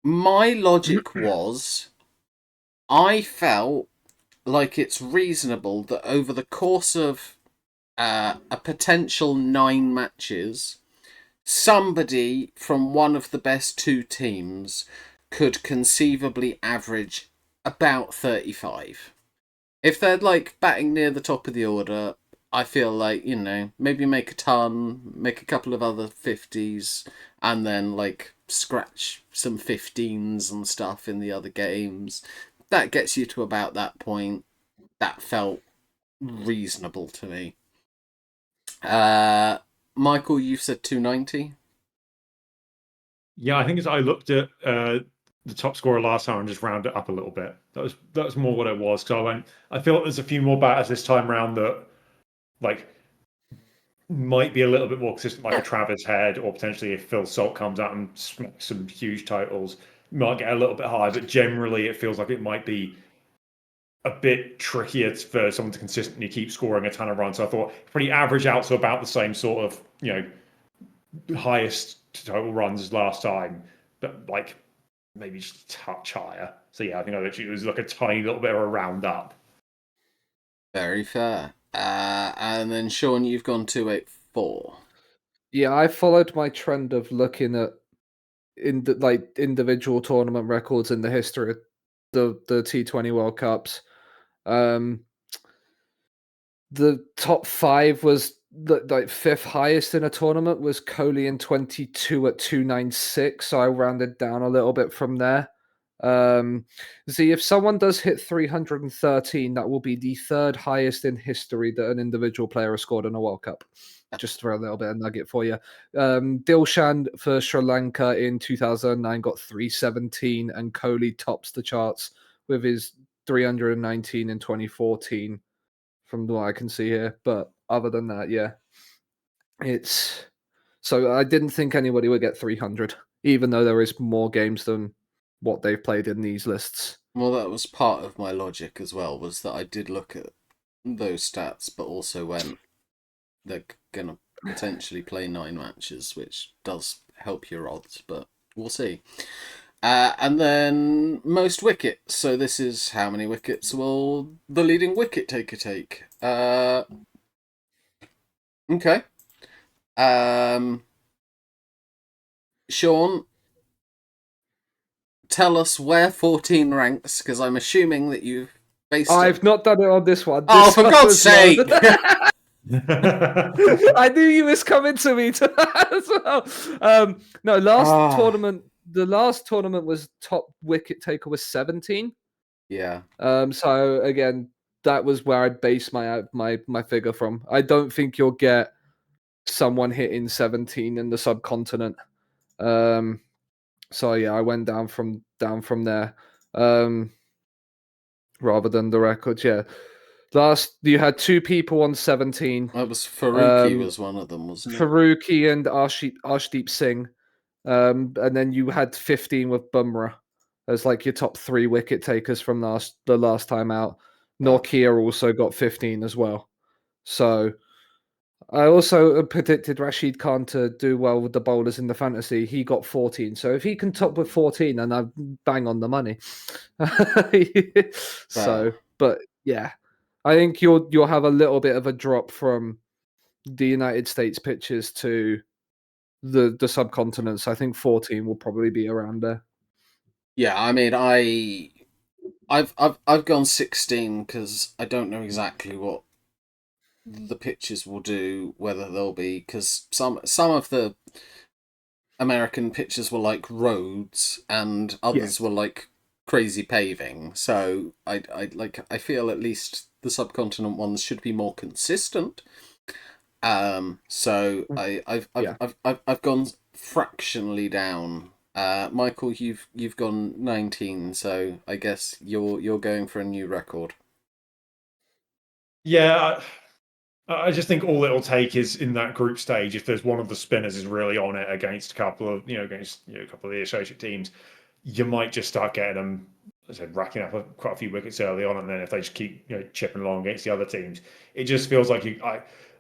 my logic was I felt like it's reasonable that over the course of a potential 9 matches, somebody from one of the best two teams could conceivably average about 35. If they're like batting near the top of the order, I feel like, maybe make a ton, make a couple of other 50s, and then like scratch some 15s and stuff in the other games. That gets you to about that point. That felt reasonable to me. Michael, you said 290? Yeah, I think I looked at the top scorer last time and just rounded it up a little bit. That was more what it was. So I feel like there's a few more batters this time around that like might be a little bit more consistent, like a Travis Head, or potentially if Phil Salt comes out and smacks some huge totals, might get a little bit higher. But generally, it feels like it might be a bit trickier for someone to consistently keep scoring a ton of runs. So I thought pretty average out to about the same sort of highest total runs as last time, but like maybe just a touch higher. So yeah, I think it was like a tiny little bit of a round up. Very fair. And then Sean, you've gone 284. Yeah, I followed my trend of looking at individual tournament records in the history of the T20 World Cups. The top 5 was like 5th highest in a tournament was Kohli in 22 at 296. So I rounded down a little bit from there. See, if someone does hit 313, that will be the 3rd highest in history that an individual player has scored in a World Cup. Just for a little bit of nugget for you. Dilshan for Sri Lanka in 2009 got 317, and Kohli tops the charts with his 319 in 2014 from what I can see here. But other than that, yeah, it's so I didn't think anybody would get 300, even though there is more games than what they've played in these lists. Well, that was part of my logic as well, was that I did look at those stats, but also went, they're going to potentially play 9 matches, which does help your odds, but we'll see. And then most wickets. So this is how many wickets will the leading wicket taker take? Okay. Sean, tell us where 14 ranks, because I'm assuming that you've based it. I've not done it on this one. Oh, This for one God's was low. sake! I knew you was coming to me as well. No, Ah, the last tournament was top wicket taker was 17. yeah. So again, that was where I base my figure from. I don't think you'll get someone hitting 17 in the subcontinent. So yeah, I went down from there. Rather than the records, yeah. Last you had two people on 17. That was Faruqi Um, was one of them, wasn't it? Faruqi and Arshdeep Singh. And then you had 15 with Bumrah as like your top three wicket takers from the last time out. Wow. Norkia also got 15 as well. So I also predicted Rashid Khan to do well with the bowlers in the fantasy. He got 14. So if he can top with 14, then I bang on the money. Fair. So, but yeah, I think you'll have a little bit of a drop from the United States pitches to the subcontinents. I think 14 will probably be around there. Yeah, I mean, I've gone 16 because I don't know exactly what the pitches will do, whether they'll be, because some of the American pitches were like roads and Yeah. others were like crazy paving. So I feel at least the subcontinent ones should be more consistent. So Yeah. I've gone fractionally down. Michael, you've gone 19, so I guess you're going for a new record. Yeah, I just think all it'll take is in that group stage, if there's one of the spinners is really on it against a couple of, against a couple of the associate teams, you might just start getting them, as I said, racking up quite a few wickets early on, and then if they just keep chipping along against the other teams, it just feels like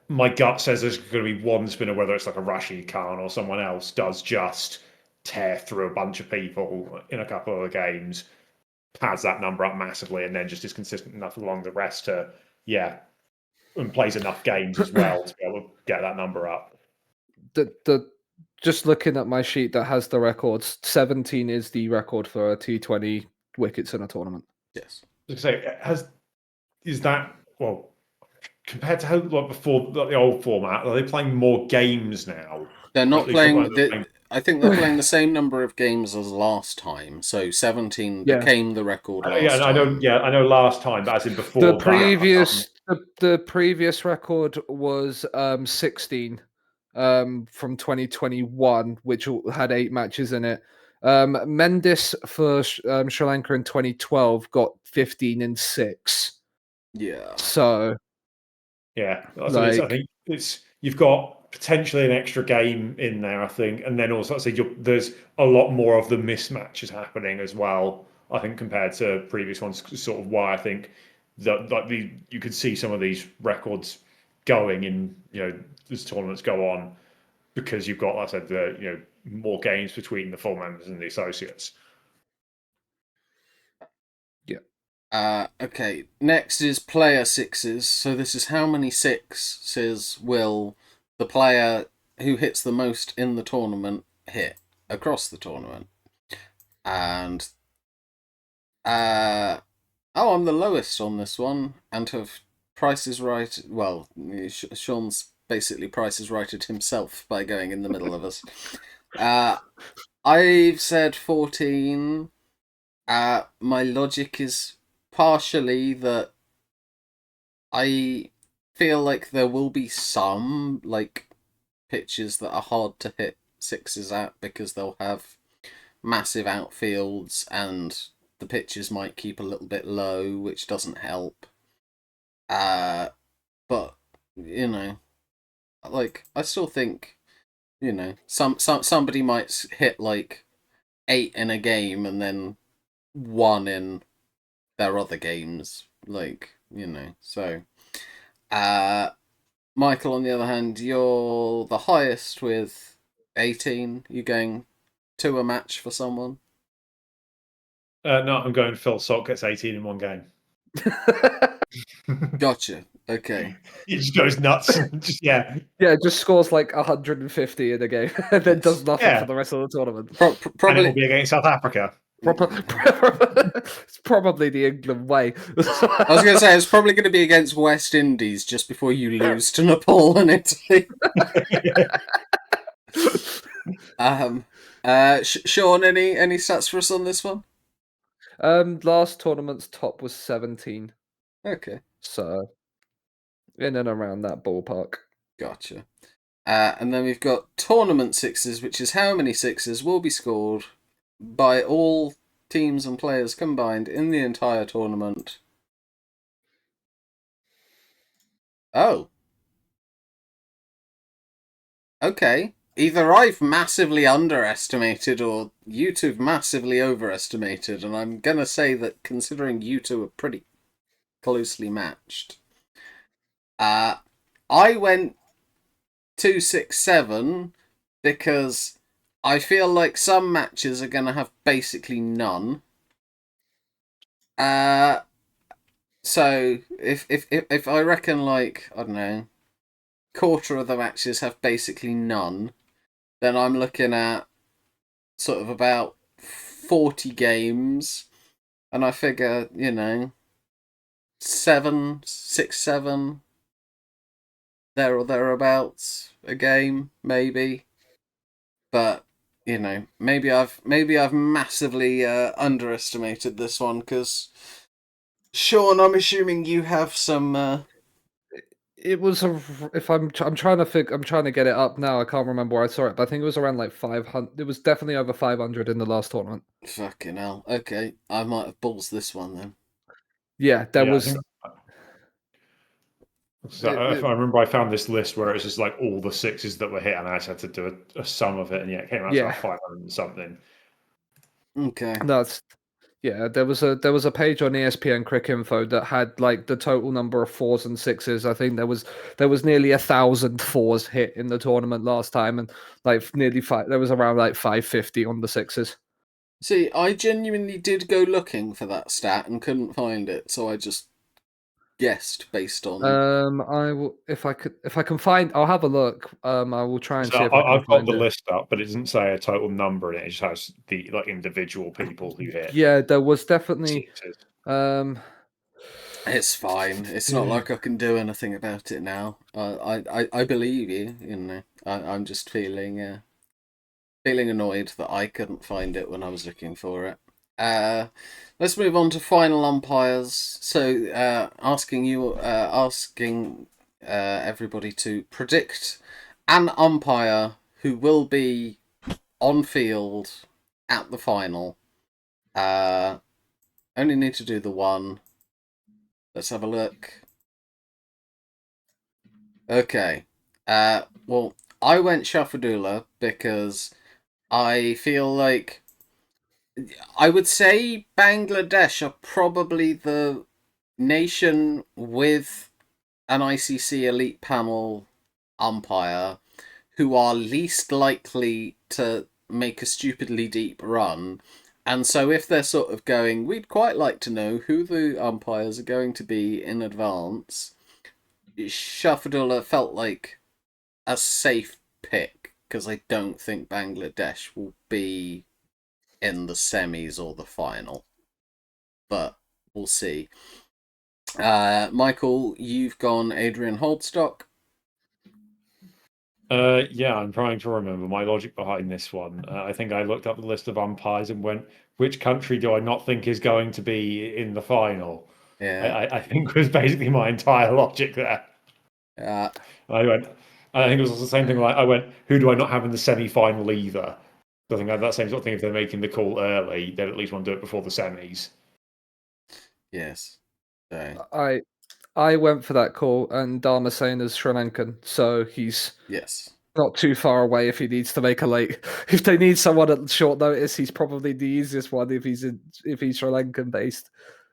my gut says there's going to be one spinner, whether it's like a Rashid Khan or someone else, does just tear through a bunch of people in a couple of the games, pads that number up massively, and then just is consistent enough along the rest to, yeah, and plays enough games as well to be able to get that number up. The just looking at my sheet that has the records, 17 is the record for a T20 wickets in a tournament. Yes. So is that, well, compared to how like before the old format, are they playing more games now? They're At not least playing. I think they're playing the same number of games as last time. So 17 Yeah. became the record Yeah, last and I know. time. Yeah, I know. Last time, but as in The before that. previous the previous record was 16 from 2021, which had 8 matches in it. Mendis for Sri Lanka in 2012 got 15 and 6. Yeah. So Yeah, I like think it's you've got potentially an extra game in there. I think, and then also I say there's a lot more of the mismatches happening as well. I think compared to previous ones, sort of why I think that like you could see some of these records going in as tournaments go on because you've got, like I said, the more games between the full members and the associates. yeah. Okay, next is player sixes. So this is how many sixes will the player who hits the most in the tournament hit across the tournament. And oh, I'm the lowest on this one and have Price is Right. Well, Sean's basically Price is Righted himself by going in the middle of us. I've said 14. My logic is partially that I feel like there will be some like pitches that are hard to hit sixes at because they'll have massive outfields and the pitches might keep a little bit low, which doesn't help. But like I still think somebody might hit like 8 in a game and then 1 in their other games, so. Uh, Michael, on the other hand, you're the highest with 18. You going to a match for someone? No, I'm going Phil Sock gets 18 in one game. Gotcha. Okay. He just goes nuts. And just Yeah, just scores like 150 in a game and then does nothing for Yeah. the rest of the tournament. And it will Probably. be against South Africa. It's probably the England way. I was going to say it's probably going to be against West Indies just before you lose to Nepal and Italy. Sean, any stats for us on this one? Last tournament's top was 17, Okay, so in and around that ballpark. gotcha. And then we've got tournament sixes, which is how many sixes will be scored by all teams and players combined in the entire tournament. Oh. Okay. Either I've massively underestimated or you two've massively overestimated, and I'm gonna say that considering you two are pretty closely matched. I went 2-6-7 because I feel like some matches are gonna have basically none. So if I reckon like I don't know, quarter of the matches have basically none, then I'm looking at sort of about 40 games, and I figure, 7, 6, 7, there or thereabouts a game, maybe. But maybe I've massively underestimated this one because Sean, I'm assuming you have some. It was if I'm trying to get it up now. I can't remember where I saw it, but I think it was around like 500. It was definitely over 500 in the last tournament. Fucking hell. Okay, I might have balls this one then. Yeah, there Yeah, I was. think so. If I remember, I found this list where it was just like all the sixes that were hit, and I just had to do a sum of it, and it came out to Yeah. about 500 and something. Okay. That's yeah. There was a page on ESPN Cricinfo that had like the total number of fours and sixes. I think there was nearly 1,000 fours hit in the tournament last time, and like nearly five. There was around like 550 on the sixes. See, I genuinely did go looking for that stat and couldn't find it, so I just guessed based on. I will if I can find. I'll have a look. I will try and So see if I can I've got find the it. list up, but it doesn't say a total number in it. It just has the like individual people who hit Yeah, there was definitely. sixes. Um, It's fine. It's not like I can do anything about it now. I believe you. I'm just feeling annoyed that I couldn't find it when I was looking for it. Let's move on to final umpires. So, asking everybody to predict an umpire who will be on field at the final. Only need to do the one. Let's have a look. Okay. Well, I went Shafadullah because I feel like I would say Bangladesh are probably the nation with an ICC elite panel umpire who are least likely to make a stupidly deep run. And so if they're sort of going, we'd quite like to know who the umpires are going to be in advance, Shafadullah felt like a safe pick because I don't think Bangladesh will be in the semis or the final, but we'll see. Michael, you've gone Adrian Holdstock. Yeah, I'm trying to remember my logic behind this one. I think I looked up the list of umpires and went, which country do I not think is going to be in the final? Yeah. I think was basically my entire logic there. Uh, I went, I think it was the same thing. Like I went, who do I not have in the semi-final either? I think I had that same sort of thing. If they're making the call early, they'd at least want to do it before the semis. yes. So, I went for that call, and Dharmasena's Sri Lankan, so he's yes. not too far away if he needs to make a late. If they need someone at short notice, he's probably the easiest one if he's Sri Lankan based.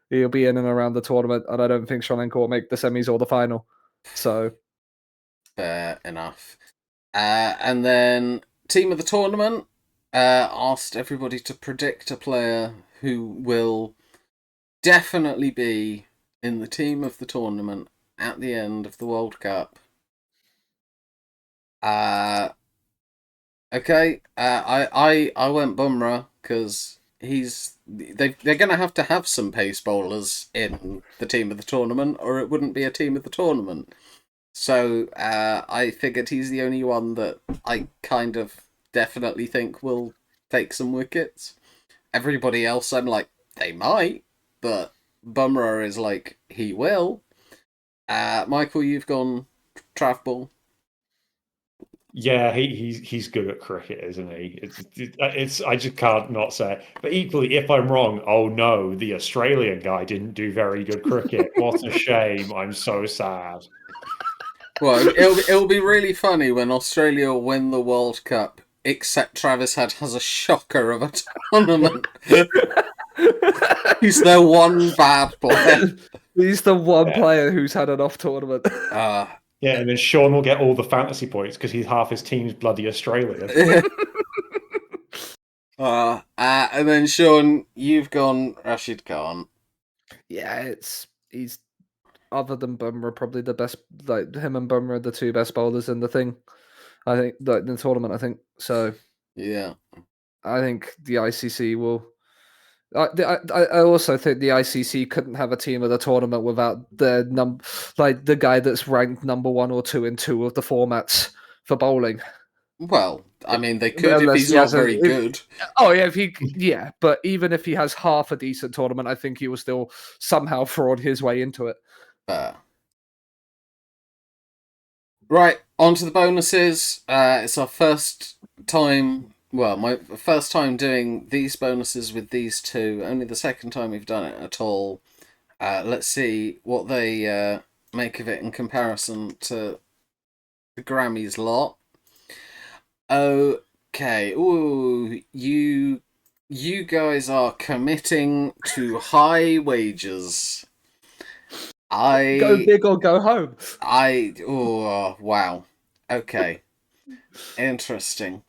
He'll be in and around the tournament, and I don't think Sri Lanka will make the semis or the final. So Fair enough. And then team of the tournament asked everybody to predict a player who will definitely be in the team of the tournament at the end of the World Cup. Okay. I went Bumrah because they're going to have some pace bowlers in the team of the tournament, or it wouldn't be a team of the tournament. So I figured he's the only one that I kind of definitely think will take some wickets. Everybody else, I'm like, they might, but Bumrah is like, he will. Michael, you've gone Trav Ball. Yeah, he's good at cricket, isn't he? It's I just can't not say it. But equally, if I'm wrong, oh no, the Australian guy didn't do very good cricket. What a shame! I'm so sad. Well, it'll be really funny when Australia win the World Cup, except Travis Head has a shocker of a tournament. He's their one bad player. He's the one Yeah. player who's had an off tournament. Yeah, and then Sean will get all the fantasy points because he's half his team's bloody Australian. And then Sean, you've gone Rashid Khan. Yeah, he's other than Bumrah probably the best. Like him and Bumrah are the two best bowlers in the thing. I think like in the tournament. I think so. Yeah. I think the ICC will. I also think the ICC couldn't have a team of the tournament without like the guy that's ranked number 1 or 2 in 2 of the formats for bowling. Well, I mean, they could if Unless he's he not has very good. Oh yeah, but even if he has half a decent tournament, I think he will still somehow fraud his way into it. Right, on to the bonuses. It's our first time. Well, my first time doing these bonuses with these two. Only the second time we've done it at all. Let's see what they make of it in comparison to the Grammys lot. Okay. Ooh, you guys are committing to high wages. Go big or go home. Oh wow. Okay. Interesting.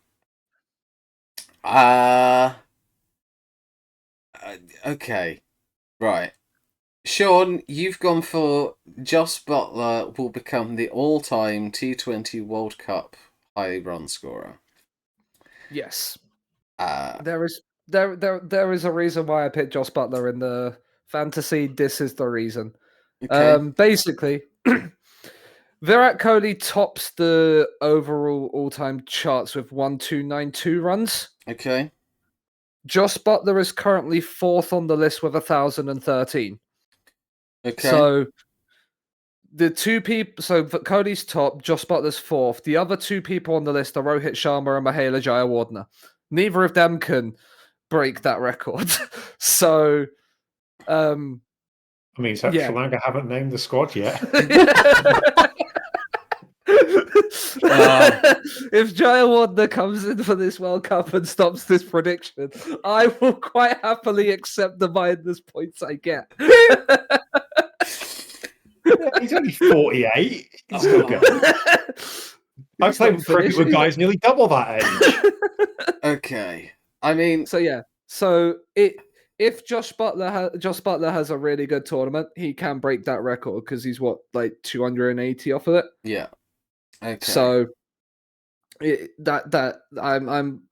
Okay. Right. Sean, you've gone for Joss Butler will become the all-time T20 World Cup high run scorer. Yes. Uh, There is a reason why I picked Joss Butler in the fantasy. This is the reason. okay. Basically, Virat Kohli tops the overall all-time charts with 1292 runs. Okay. Joss Butler is currently 4th on the list with 1013. Okay. So the two people, so Kohli's top, Joss Butler's 4th. The other two people on the list are Rohit Sharma and Mahela Jayawardene. Neither of them can break that record. So, I mean, so yeah. Sri Lanka haven't named the squad yet. If Jayawardene comes in for this World Cup and stops this prediction, I will quite happily accept the minus points I get. He's only 48. He's still good. I played cricket with guys nearly double that age. Okay. I mean, so yeah. So if Joss Butler has a really good tournament, he can break that record because he's like 280 off of it. Yeah. Okay. So I'm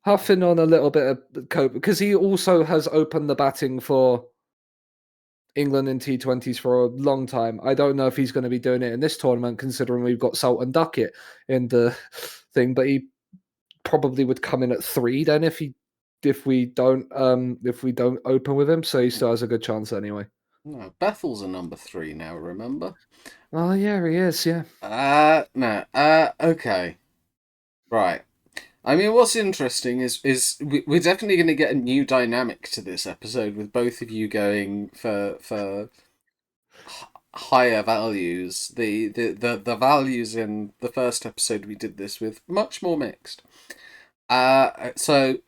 huffing on a little bit of cope because he also has opened the batting for England in T20s for a long time. I don't know if he's going to be doing it in this tournament, considering we've got Sultan Duckett in the thing, but he probably would come in at 3 then if we don't open with him. So he still has a good chance anyway. No, Bethel's a number 3 now. Remember? Oh yeah, he is. Yeah. No. Okay. Right. I mean, what's interesting is we're definitely going to get a new dynamic to this episode with both of you going for higher values. The values in the first episode we did this with much more mixed. So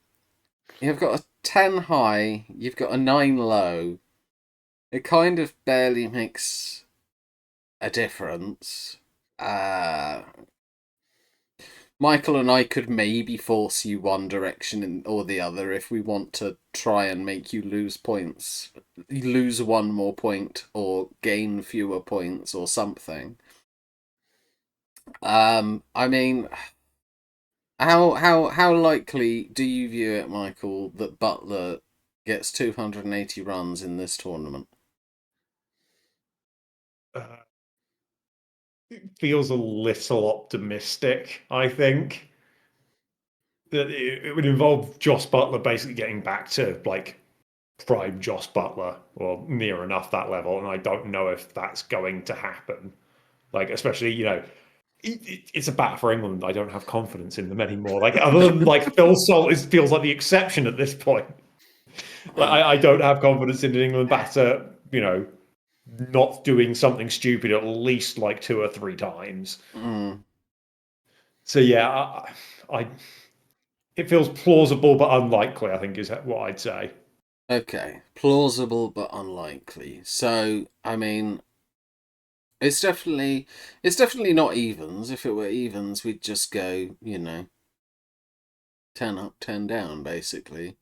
you've got a 10 high, you've got a 9 low. It kind of barely makes a difference. Michael and I could maybe force you one direction or the other if we want to try and make you lose points, lose one more point or gain fewer points or something. I mean, how likely do you view it, Michael, that Butler gets 280 runs in this tournament? Uh, it feels a little optimistic, I think. That it would involve Joss Butler basically getting back to like prime Joss Butler or near enough that level, and I don't know if that's going to happen. Like, especially, it's a bat for England. I don't have confidence in them anymore. Like, other than like Phil Salt feels like the exception at this point. Like, I don't have confidence in an England batter, not doing something stupid at least like 2 or 3 times. Mm. So yeah, I it feels plausible but unlikely, I think is what I'd say. Okay, plausible but unlikely. So, I mean, it's definitely not evens. If it were evens, we'd just go, 10 up, 10 down, basically.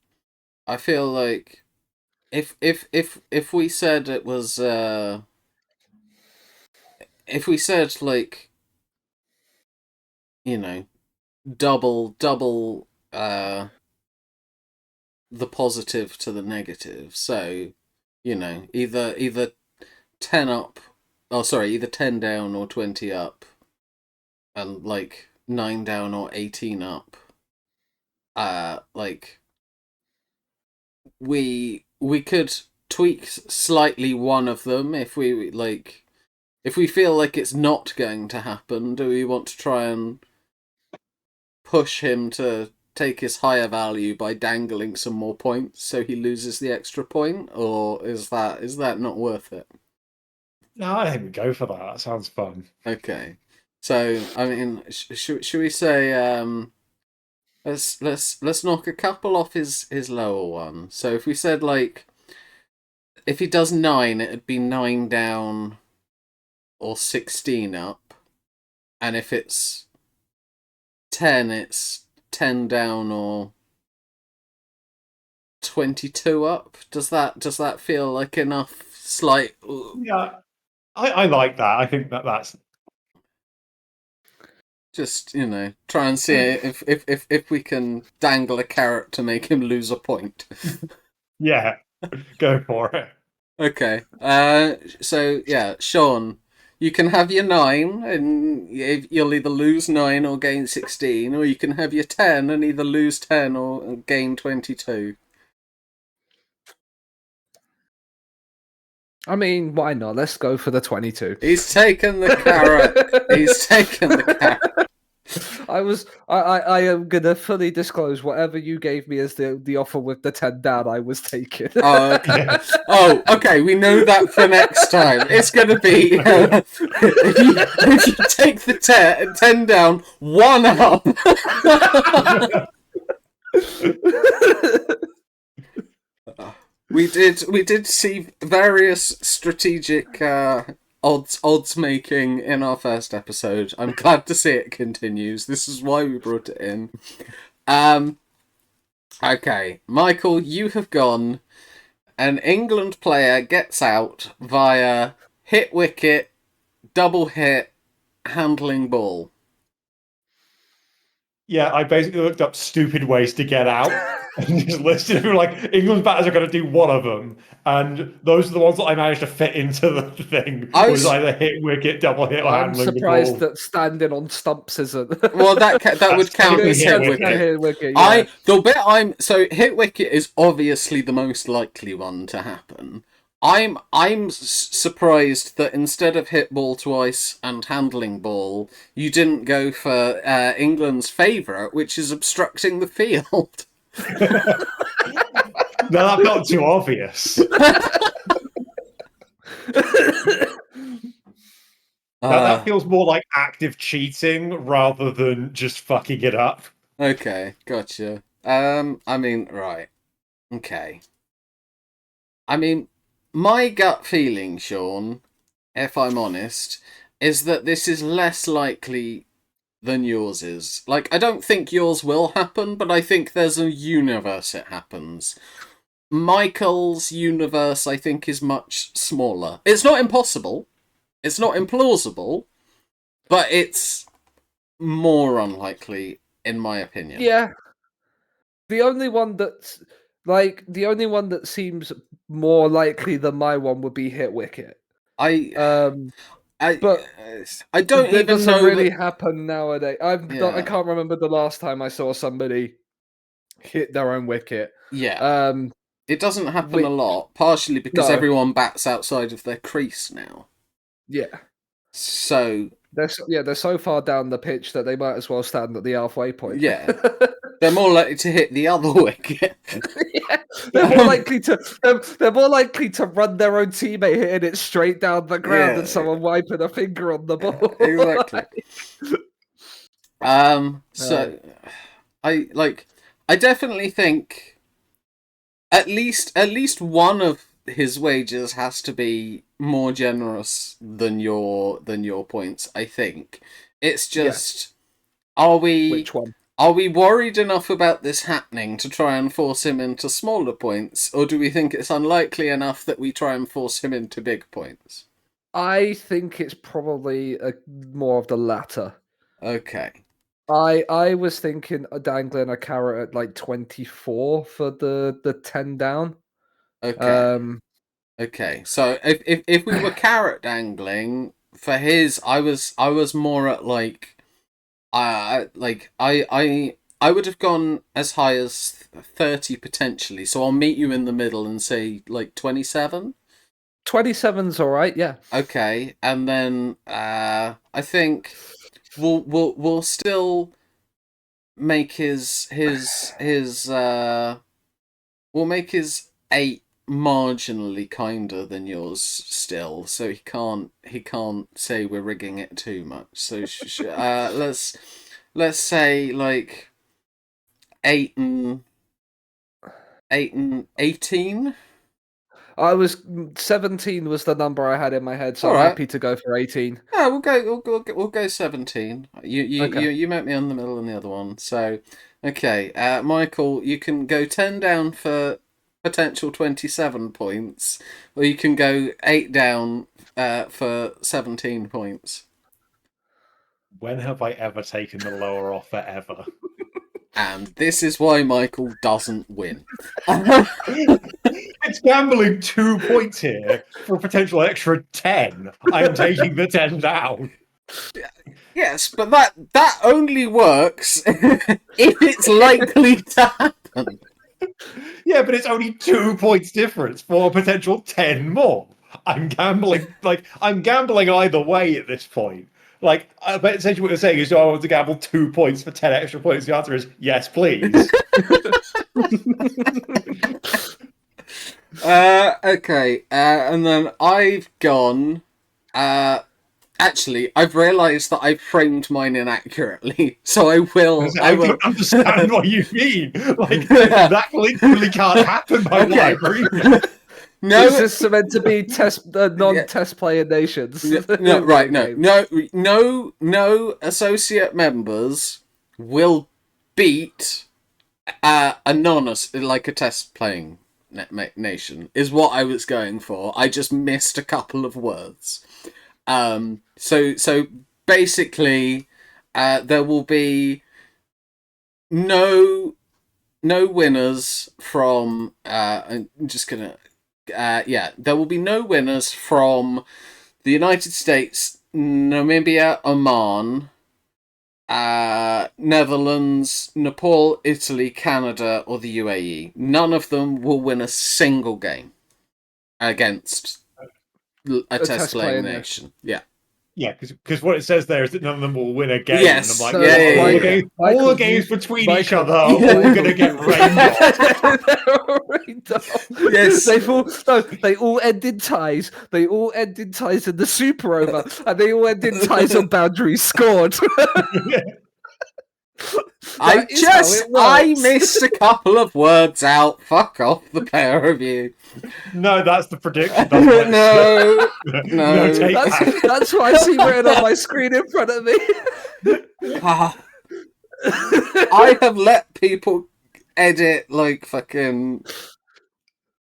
I feel like if we said it was if we said like, you know, double the positive to the negative. So, either 10 up, oh sorry, either 10 down or 20 up, and like 9 down or 18 up. Like we could tweak slightly one of them if we feel like it's not going to happen. Do we want to try and push him to take his higher value by dangling some more points so he loses the extra point, or is that not worth it? No, I think we go for that. That sounds fun. Okay, so I mean, should we say let's knock a couple off his lower one. So if we said like if he does 9, it'd be 9 down or 16 up, and if it's 10, it's 10 down or 22 up. Does that feel like enough slight? Yeah, I like that. I think that's Just try and see if we can dangle a carrot to make him lose a point. yeah, go for it. Okay. So yeah, Sean, you can have your 9, and you'll either lose 9 or gain 16, or you can have your 10 and either lose 10 or gain 22. I mean, why not? Let's go for the 22. He's taken the carrot. He's taken the carrot. I am gonna fully disclose whatever you gave me as the offer with the 10 down. I was taking. Oh, okay. Yes. Oh, okay. We know that for next time. It's gonna be if you take the 10 down, 1 up. We did see various strategic odds making in our first episode. I'm glad to see it continues. This is why we brought it in. Okay, Michael, you have gone. An England player gets out via hit wicket, double hit, handling ball. Yeah, I basically looked up stupid ways to get out and just listed them. Like, England's batters are going to do one of them, and those are the ones that I managed to fit into the thing. Was either hit wicket, double hit, or I'm handling the surprised ball. that standing on stumps isn't. Well, that would count technically as hit hit wicket. wicket. Hit wicket, yeah. The bit so hit wicket is obviously the most likely one to happen. I'm surprised that instead of hit ball twice and handling ball, you didn't go for England's favourite, which is obstructing the field. No, that felt too obvious. That feels more like active cheating rather than just fucking it up. Okay, gotcha. I mean, right. Okay. I mean, my gut feeling, Sean, if I'm honest, is that this is less likely than yours is. Like, I don't think yours will happen, but I think there's a universe it happens. Michael's universe, I think, is much smaller. It's not impossible. It's not implausible, but it's more unlikely, in my opinion. Yeah. The only one that seems more likely than my one would be Hit Wicket. I But don't that even doesn't know really that. happen nowadays. I can't remember the last time I saw somebody hit their own wicket. Yeah, it doesn't happen which- a lot, partially because No. everyone bats outside of their crease now. Yeah. So They're so far down the pitch that they might as well stand at the halfway point. yeah, they're more likely to hit the other wicket. Yeah. They're more likely to run their own teammate hitting it straight down the ground than someone wiping a finger on the ball. Exactly. So I definitely think at least one of his wages has to be more generous than your points. I think it's just are we Which one? Are we worried enough about this happening to try and force him into smaller points, or do we think it's unlikely enough that we try and force him into big points? I think it's probably more of the latter. Okay. I was thinking of dangling a carrot at like 24 for the 10 down. Okay. Okay. So if we were carrot dangling for his, I was more at like I would have gone as high as 30 potentially. So I'll meet you in the middle and say like 27. 27's all right, yeah. Okay, and then I think we'll still make his we'll make his 8 marginally kinder than yours still, so he can't say we're rigging it too much. So let's say like 8 and 18. I was 17 was the number I had in my head, so All I'm right. happy to go for 18. Yeah, we'll go 17. You met me on the middle on the other one. So okay, Michael, you can go 10 down for potential 27 points, or you can go 8 down for 17 points. When have I ever taken the lower offer ever? And this is why Michael doesn't win. It's gambling 2 points here for a potential extra 10. I'm taking the 10 down. Yes, but that only works if it's likely to happen. Yeah, but it's only 2 points difference for a potential 10 more. I'm gambling either way at this point. But essentially what you're saying is, I want to gamble 2 points for 10 extra points. The answer is yes, please. Okay, and then I've gone. Actually, I've realised that I've framed mine inaccurately, so I will. I don't understand what you mean. That literally can't happen by library. No, Is this meant to be non-test player nations? No, right? No associate members will beat a like a test playing nation. Is what I was going for. I just missed a couple of words. So basically, there will be no winners from. I'm just gonna. There will be no winners from the United States, Namibia, Oman, Netherlands, Nepal, Italy, Canada, or the UAE. None of them will win a single game against a test playing nation. Yeah. Yeah, because what it says there is that none of them will win a game. Yes. And I'm like, all the games between each other are all going to get rained off. Yes. They all end in ties. They all end in ties in the super over, and they all end in ties on boundaries scored. I missed a couple of words out. Fuck off, the pair of you. No, that's the prediction. No. That's what I see written on my screen in front of me. I have let people edit like fucking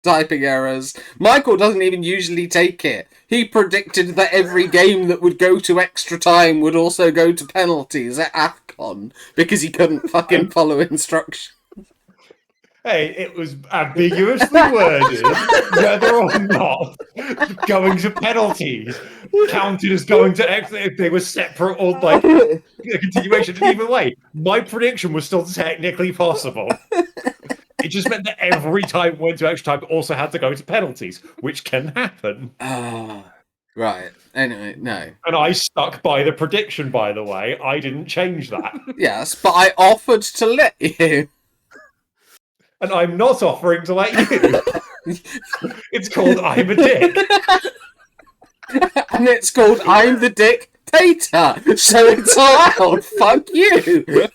typing errors. Michael doesn't even usually take it. He predicted that every game that would go to extra time would also go to penalties at AFCON because he couldn't fucking follow instructions. Hey, it was ambiguously worded whether or not going to penalties counted as going to extra if they were separate or like a continuation. And either way, my prediction was still technically possible. It just meant that every time it went to extra time, it also had to go to penalties, which can happen. Right. Anyway, no. And I stuck by the prediction, by the way. I didn't change that. Yes, but I offered to let you. And I'm not offering to let you. It's called I'm a Dick. And it's called I'm the Dictator. So it's allowed. Fuck you.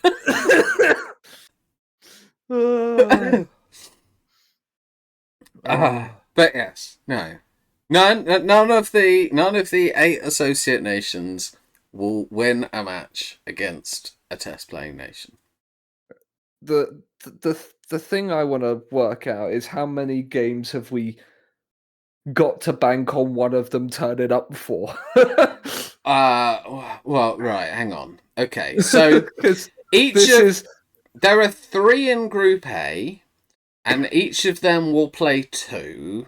But yes, no. None of the 8 associate nations will win a match against a test playing nation. The thing I want to work out is how many games have we got to bank on one of them turning up for? Well, right, hang on. Okay, so Because there are 3 in Group A, and each of them will play 2,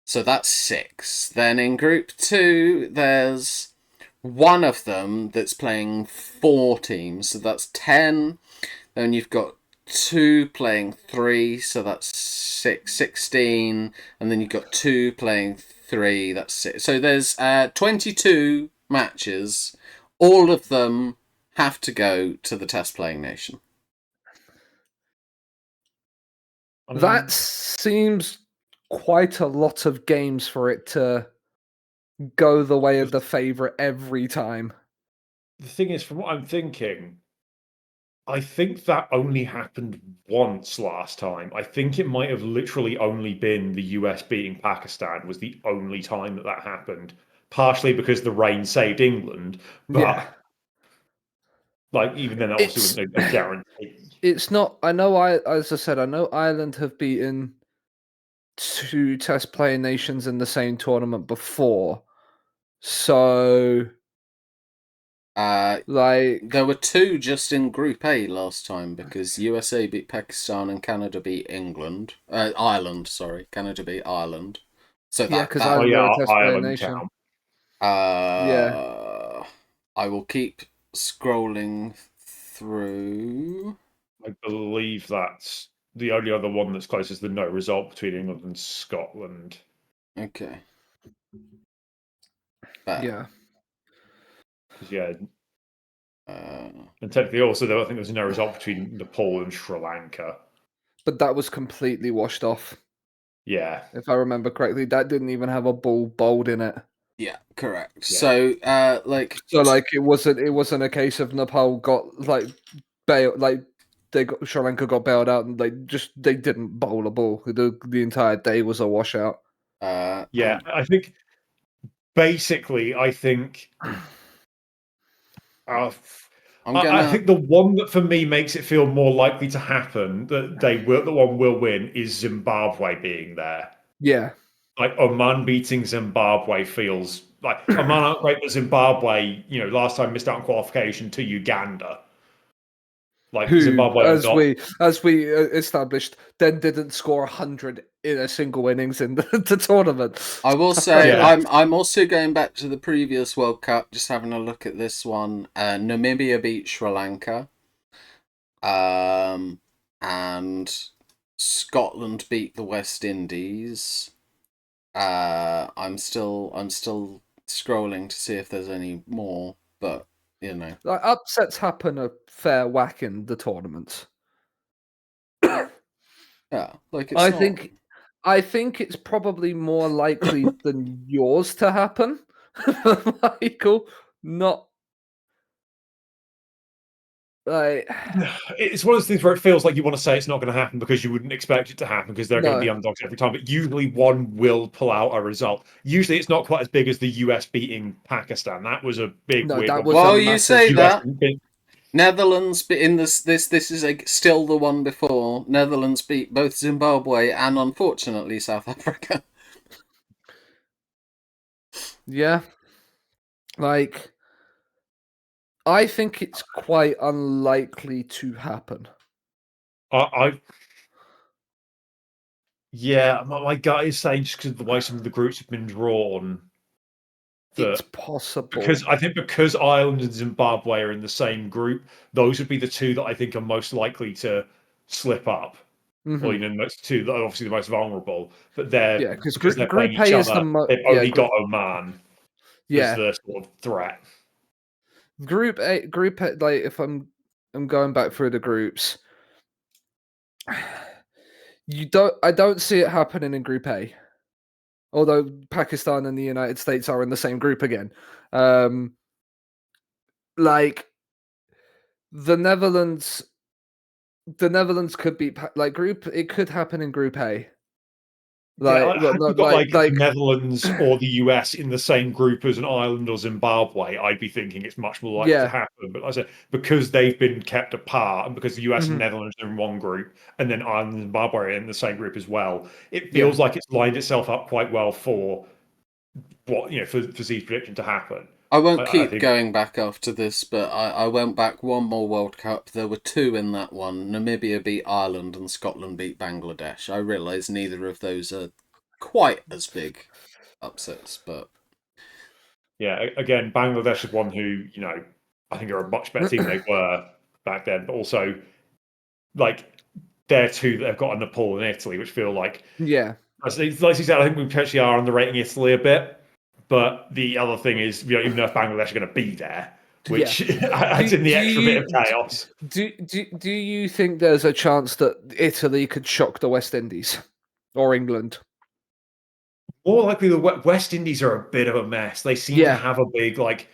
so that's 6. Then in Group 2, there's one of them that's playing 4 teams, so that's 10. Then you've got 2 playing 3, so that's 16. And then you've got 2 playing 3, that's 6. So there's 22 matches. All of them have to go to the test playing nation. that seems quite a lot of games for it to go the way of the favourite every time. The thing is, from what I'm thinking, I think that only happened once last time. I think it might have literally only been the US beating Pakistan was the only time that happened. Partially because the rain saved England, but like even then, that obviously wasn't a guarantee. It's not. I know. As I said, I know Ireland have beaten 2 test playing nations in the same tournament before. So, there were 2 just in Group A last time because USA beat Pakistan and Canada beat England. Ireland, sorry. Canada beat Ireland. So because Ireland are a test playing nation. Count. I will keep scrolling through. I believe that's the only other one that's close is the no result between England and Scotland. Okay. Yeah. And technically also, I think there was no result between Nepal and Sri Lanka. But that was completely washed off. Yeah. If I remember correctly, that didn't even have a ball bowled in it. Yeah, correct. Yeah. So, it wasn't a case of Nepal got Sri Lanka got bailed out and they didn't bowl a ball. The entire day was a washout. I think basically, I think I think the one that for me makes it feel more likely to happen that the one will win is Zimbabwe being there. Yeah. Like Oman beating Zimbabwe feels like Oman aren't great, but Zimbabwe, last time missed out on qualification to Uganda. Like Zimbabwe, as we established, then didn't score 100 in a single innings in the tournament. I will say I'm also going back to the previous World Cup, just having a look at this one. Namibia beat Sri Lanka, and Scotland beat the West Indies. I'm still scrolling to see if there's any more, but upsets happen a fair whack in the tournaments. Yeah, I think it's probably more likely than yours to happen, Michael. Not like it's one of those things where it feels like you want to say it's not going to happen because you wouldn't expect it to happen because they're going to be underdogs every time. But usually one will pull out a result. Usually it's not quite as big as the US beating Pakistan. That was a big win. Well, you say that. Netherlands in this is still the one before. Netherlands beat both Zimbabwe and unfortunately South Africa. Yeah, like I think it's quite unlikely to happen. I yeah, my gut is saying just because of the way some of the groups have been drawn It's that possible. because I think because Ireland and Zimbabwe are in the same group, those would be the two that I think are most likely to slip up. Or Hmm. most two that are obviously the most vulnerable, but they're Yeah, because because they're playing Group each A is the other, they've yeah only got Oman as yeah the sort of threat. Group A, like if I'm going back through the groups, I don't see it happening in Group A. Although Pakistan and the United States are in the same group again, like the Netherlands, the Netherlands could be like group. It could happen in Group A. Yeah, Like, well, had you not got like the like Netherlands or the US in the same group as an Ireland or Zimbabwe, I'd be thinking it's much more likely to yeah, happen. But like I said, because they've been kept apart and because the US and mhm, Netherlands are in one group and then Ireland and Zimbabwe are in the same group as well, it yeah. feels like it's lined itself up quite well for what for Z's prediction to happen. I won't I keep think going back after this, but I went back one more World Cup. There were two in that one. Namibia beat Ireland and Scotland beat Bangladesh. I realise neither of those are quite as big upsets, but yeah, again, Bangladesh is one who, I think are a much better team than they were back then, but also like they're two that have got a Nepal and Italy, which feel like, Yeah, like you said, I think we potentially are underrating Italy a bit. But the other thing is, we don't even know if Bangladesh are going to be there, yeah. which adds in the Do extra bit of you chaos. do you think there's a chance that Italy could shock the West Indies or England? More likely, the West Indies are a bit of a mess. They seem to Yeah, have a big like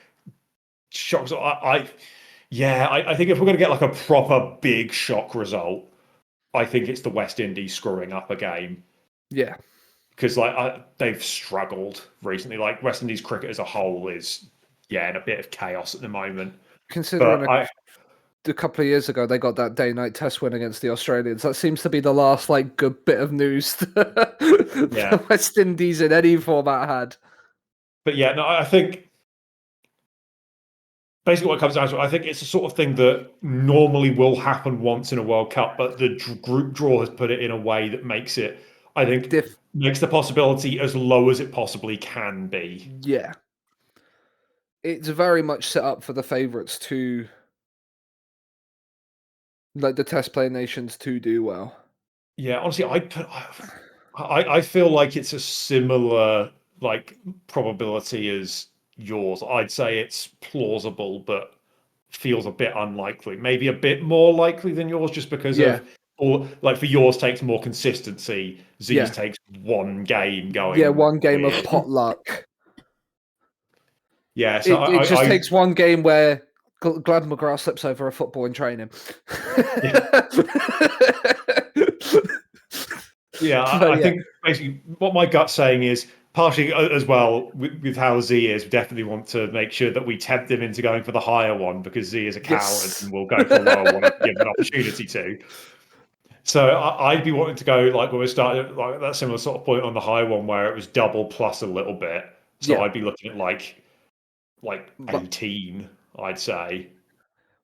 shock. So I think if we're going to get like a proper big shock result, I think it's the West Indies screwing up a game yeah. because they've struggled recently. Like West Indies cricket as a whole is in a bit of chaos at the moment. Considering But I a couple of years ago they got that day-night test win against the Australians, that seems to be the last like good bit of news yeah, the West Indies in any format had. but yeah, no, I think basically what it comes down to, I think it's the sort of thing that normally will happen once in a World Cup, but the group draw has put it in a way that makes it, I think, Diff- makes the possibility as low as it possibly can be. yeah, it's very much set up for the favourites to like the test play nations to do well. Yeah, honestly, I feel like it's a similar like probability as yours. I'd say it's plausible, but feels a bit unlikely. Maybe a bit more likely than yours, just because Yeah, of or like for yours takes more consistency. Z's yeah, takes one game yeah. going One game of weird. potluck. Yeah, so It just takes one game where Glad McGrath slips over a football in training. yeah, yeah, But I yeah, think basically what my gut's saying is partially as well with how Z is. We definitely want to make sure that we tempt him into going for the higher one because Z is a coward yes. and will go for the lower one if given an opportunity to. So I'd be wanting to go like when we started like that similar sort of point on the high one where it was double plus a little bit. So Yeah. I'd be looking at like But 18, I'd say.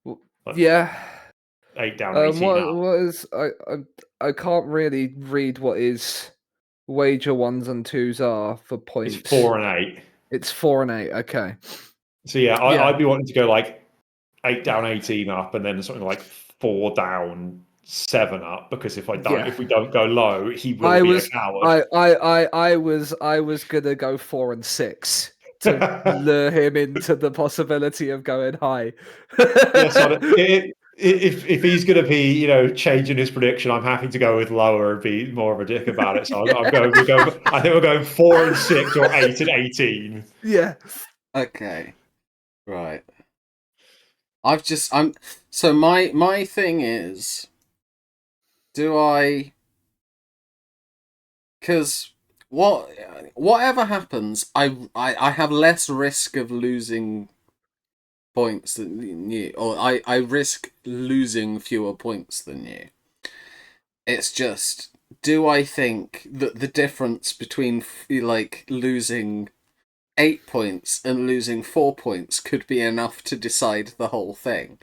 Like yeah. 8 down, 18 up. What is I can't really read what is wager ones and twos are for It's points. 4 and 8. It's 4 and 8. Okay. So yeah, Yeah. I'd be wanting to go like 8 down, 18 up, and then something like 4 down, 7 up. Because Yeah. if we don't go low, he will I be a was coward. I was gonna go 4 and 6 to lure him into the possibility of going high. Yeah, so if he's going to be changing his prediction, I'm happy to go with lower and be more of a dick about it. So I'm going. We go. I think we're going 4 and 6 or 8 and 18. Yeah. okay, right. I'm so my thing is, do I? Because whatever happens, I have less risk of losing points than you, or I risk losing fewer points than you. It's just, do I think that the difference between like losing 8 points and losing 4 points could be enough to decide the whole thing?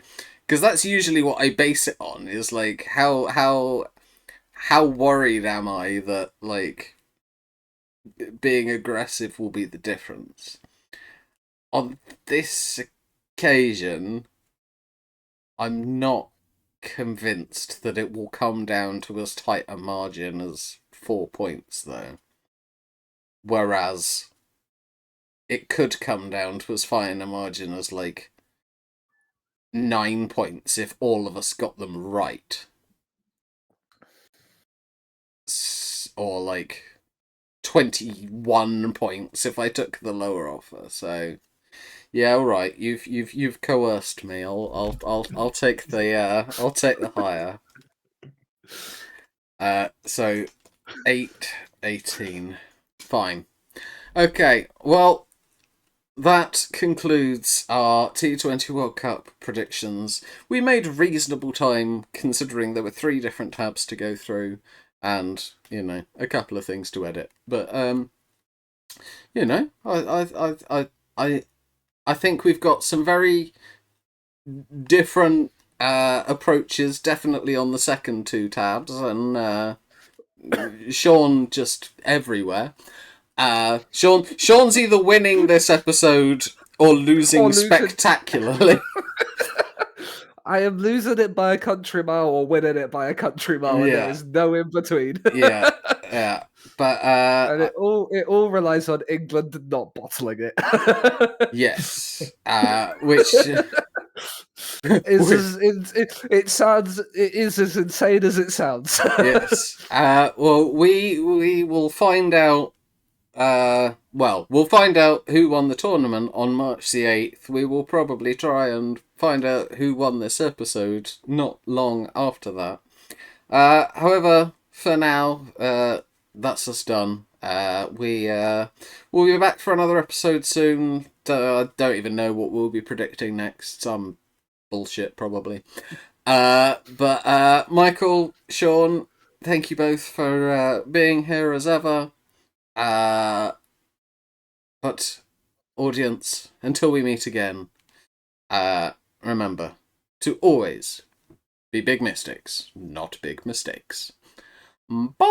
Because that's usually what I base it on. Is like how worried am I that like being aggressive will be the difference? On this occasion, I'm not convinced that it will come down to as tight a margin as 4 points, though. Whereas it could come down to as fine a margin as like 9 points if all of us got them right. Or like 21 points if I took the lower offer. So yeah, all right. You've coerced me. I'll take the higher. So 8-18. Fine. Okay. Well, that concludes our T20 World Cup predictions. We made reasonable time considering there were 3 different tabs to go through, and a couple of things to edit. But I think we've got some very different approaches, definitely on the second 2 tabs, and Sean just everywhere. Sean's either winning this episode or losing spectacularly. I am losing it by a country mile or winning it by a country mile, and there is no in between. yeah. But and it all relies on England not bottling it. Yes, which it is as insane as it sounds. Yes. Well, we will find out. We'll find out who won the tournament on March the 8th. We will probably try and find out who won this episode not long after that. However, for now, that's us done. We'll be back for another episode soon. I don't even know what we'll be predicting next. Some bullshit, probably. But Michael, Sean, thank you both for being here as ever. But audience, until we meet again, remember to always be big mystics, not big mistakes. Bye!